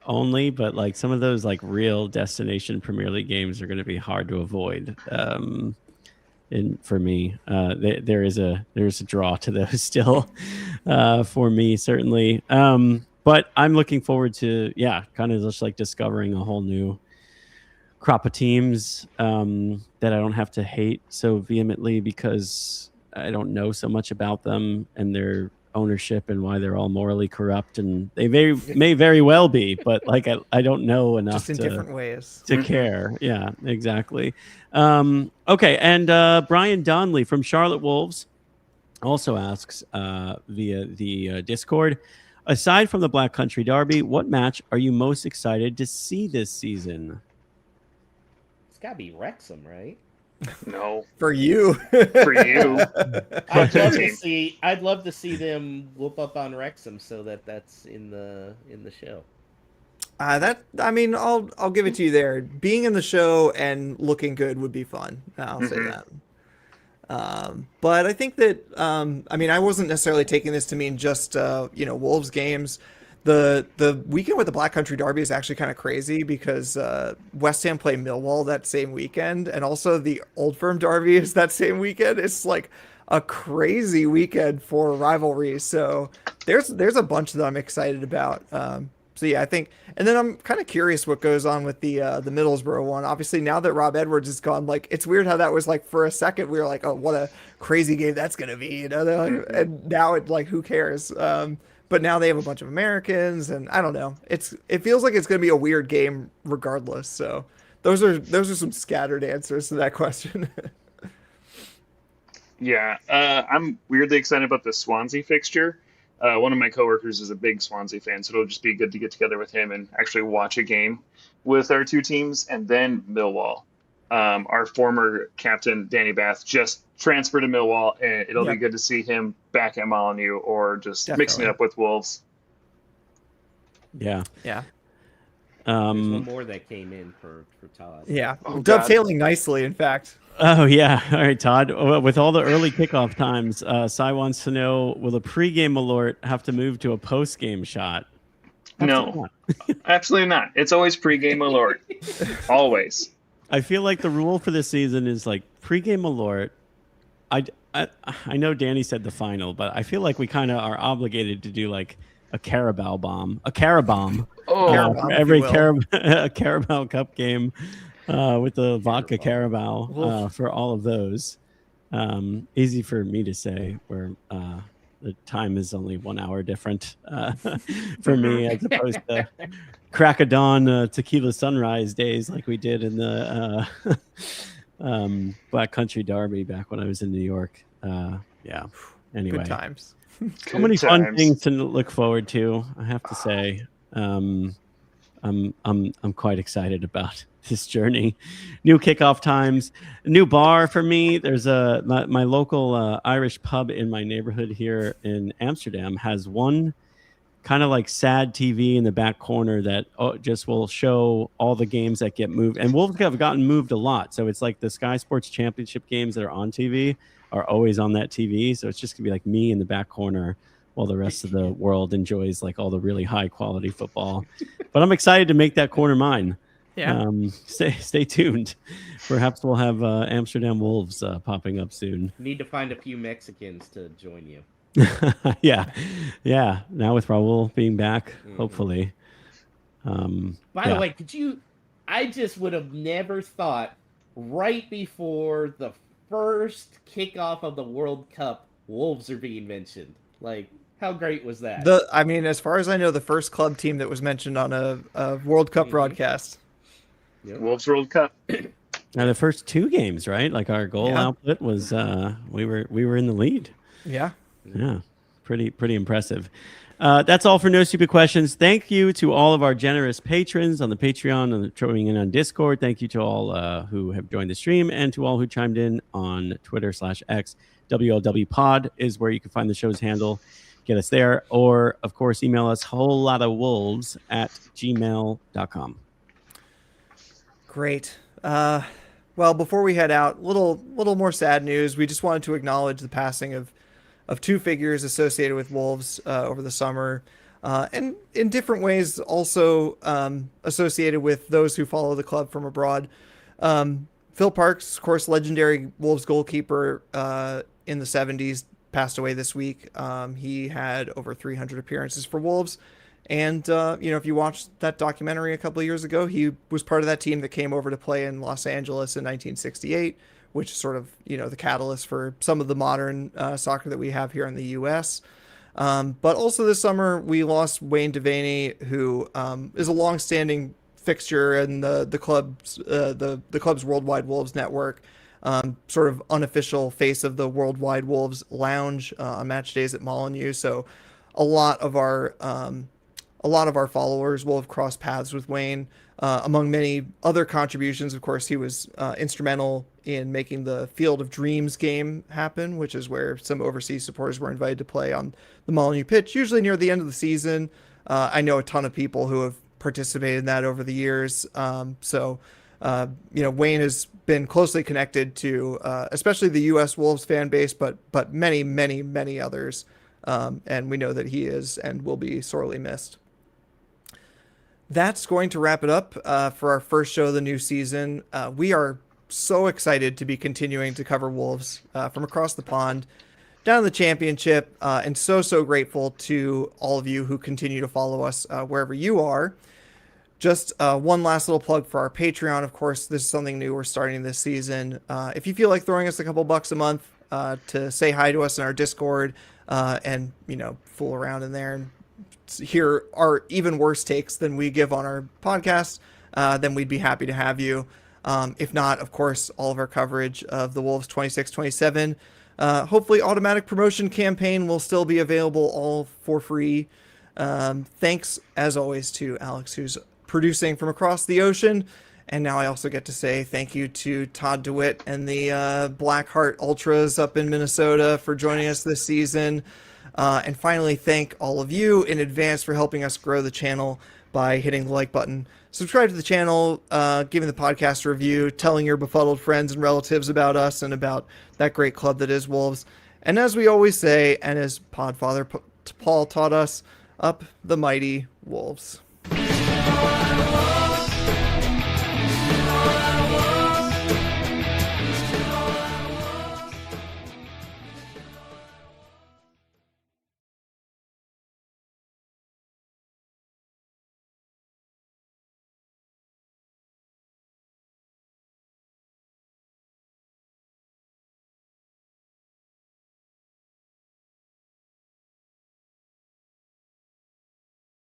only, but like some of those like real destination Premier League games are going to be hard to avoid. And for me, there is a draw to those still for me certainly. But I'm looking forward to kind of just like discovering a whole new crop of teams that I don't have to hate so vehemently because I don't know so much about them and their ownership and why they're all morally corrupt, and they may very well be, but like I don't know enough just in different ways to care. Yeah, exactly. Okay, and Brian Donnelly from Charlotte Wolves also asks via the Discord, aside from the Black Country Derby, what match are you most excited to see this season? It's got to be Wrexham, right? No, For you. for you. I'd love to see them whoop up on Wrexham, so that's in the show. I'll give it to you there. Being in the show and looking good would be fun. I'll say that. But I think that I wasn't necessarily taking this to mean just Wolves games. The weekend with the Black Country Derby is actually kind of crazy because West Ham play Millwall that same weekend, and also the Old Firm Derby is that same weekend. It's like a crazy weekend for rivalries. So there's a bunch that I'm excited about. So yeah, I think, and then I'm kind of curious what goes on with the Middlesbrough one. Obviously, now that Rob Edwards is gone, like it's weird how that was like for a second we were like, oh, what a crazy game that's gonna be, and now it like who cares? But now they have a bunch of Americans, and I don't know. It feels like it's gonna be a weird game regardless. So those are some scattered answers to that question. Yeah, I'm weirdly excited about the Swansea fixture. One of my coworkers is a big Swansea fan, so it'll just be good to get together with him and actually watch a game with our two teams. And then Millwall. Our former captain, Danny Bath, just transferred to Millwall, and it'll be good to see him back at Molyneux or just mixing it up with Wolves. Yeah. Yeah. There's one more that came in for Todd. Yeah. Oh, dovetailing nicely, in fact. Oh, yeah. All right, Todd. With all the early kickoff times, Cy wants to know, will a pregame alert have to move to a postgame shot? No, absolutely not. It's always pregame alert. Always. I feel like the rule for this season is like pregame alert. I know Danny said the final, but I feel like we kind of are obligated to do like a Carabao bomb. For every Carabao Cup game with the vodka Carabao for all of those. Easy for me to say where the time is only 1 hour different for me as opposed to crack of dawn tequila sunrise days like we did in the Black Country Derby back when I was in New York. Yeah. Anyway, Good times. So many fun things to look forward to. I have to say, I'm quite excited about this journey. New kickoff times, a new bar for me. There's my local Irish pub in my neighborhood here in Amsterdam has one kind of like sad TV in the back corner that just will show all the games that get moved. And Wolves have gotten moved a lot. So it's like the Sky Sports Championship games that are on TV are always on that TV. So it's just gonna be like me in the back corner while the rest of the world enjoys like all the really high quality football. But I'm excited to make that corner mine. Yeah. Stay tuned. Perhaps we'll have Amsterdam Wolves popping up soon. Need to find a few Mexicans to join you. Yeah. Now with Raul being back, hopefully. By the way, I just would have never thought right before the first kickoff of the World Cup, Wolves are being mentioned. Like, how great was that? As far as I know, the first club team that was mentioned on a World Cup broadcast. Yep. Wolves World Cup. Now the first two games, right? Like our goal output was we were in the lead. Yeah. Yeah. Pretty impressive. That's all for No Stupid Questions. Thank you to all of our generous patrons on the Patreon and joining in on Discord. Thank you to all who have joined the stream and to all who chimed in on Twitter/X. WLW Pod is where you can find the show's handle. Get us there. Or, of course, email us wholelotawolves@gmail.com. Great. Well, before we head out, little more sad news. We just wanted to acknowledge the passing of two figures associated with Wolves over the summer, and in different ways also associated with those who follow the club from abroad. Phil Parks, of course, legendary Wolves goalkeeper in the 70s, passed away this week. He had over 300 appearances for Wolves. And, if you watched that documentary a couple of years ago, he was part of that team that came over to play in Los Angeles in 1968, which is sort of, the catalyst for some of the modern soccer that we have here in the U.S. But also this summer, we lost Wayne Devaney, who is a longstanding fixture in the club's Worldwide Wolves network. sort of unofficial face of the Worldwide Wolves Lounge on match days at Molyneux. So a lot of our followers will have crossed paths with Wayne. Among many other contributions, of course, he was instrumental in making the Field of Dreams game happen, which is where some overseas supporters were invited to play on the Molyneux pitch, usually near the end of the season. I know a ton of people who have participated in that over the years. Wayne has been closely connected to especially the U.S. Wolves fan base, but many, many, many others. And we know that he is and will be sorely missed. That's going to wrap it up for our first show of the new season. We are so excited to be continuing to cover Wolves from across the pond down in the championship, and so grateful to all of you who continue to follow us wherever you are. Just one last little plug for our Patreon. Of course, this is something new we're starting this season. If you feel like throwing us a couple bucks a month to say hi to us in our Discord and fool around in there and hear our even worse takes than we give on our podcast, then we'd be happy to have you. If not, of course, all of our coverage of the Wolves 26-27, hopefully automatic promotion campaign will still be available all for free. Thanks, as always, to Alex, who's producing from across the ocean. And now I also get to say thank you to Todd DeWitt and the Blackheart Ultras up in Minnesota for joining us this season. And finally, thank all of you in advance for helping us grow the channel by hitting the like button. Subscribe to the channel, giving the podcast a review, telling your befuddled friends and relatives about us and about that great club that is Wolves. And as we always say, and as Podfather Paul taught us, up the mighty Wolves.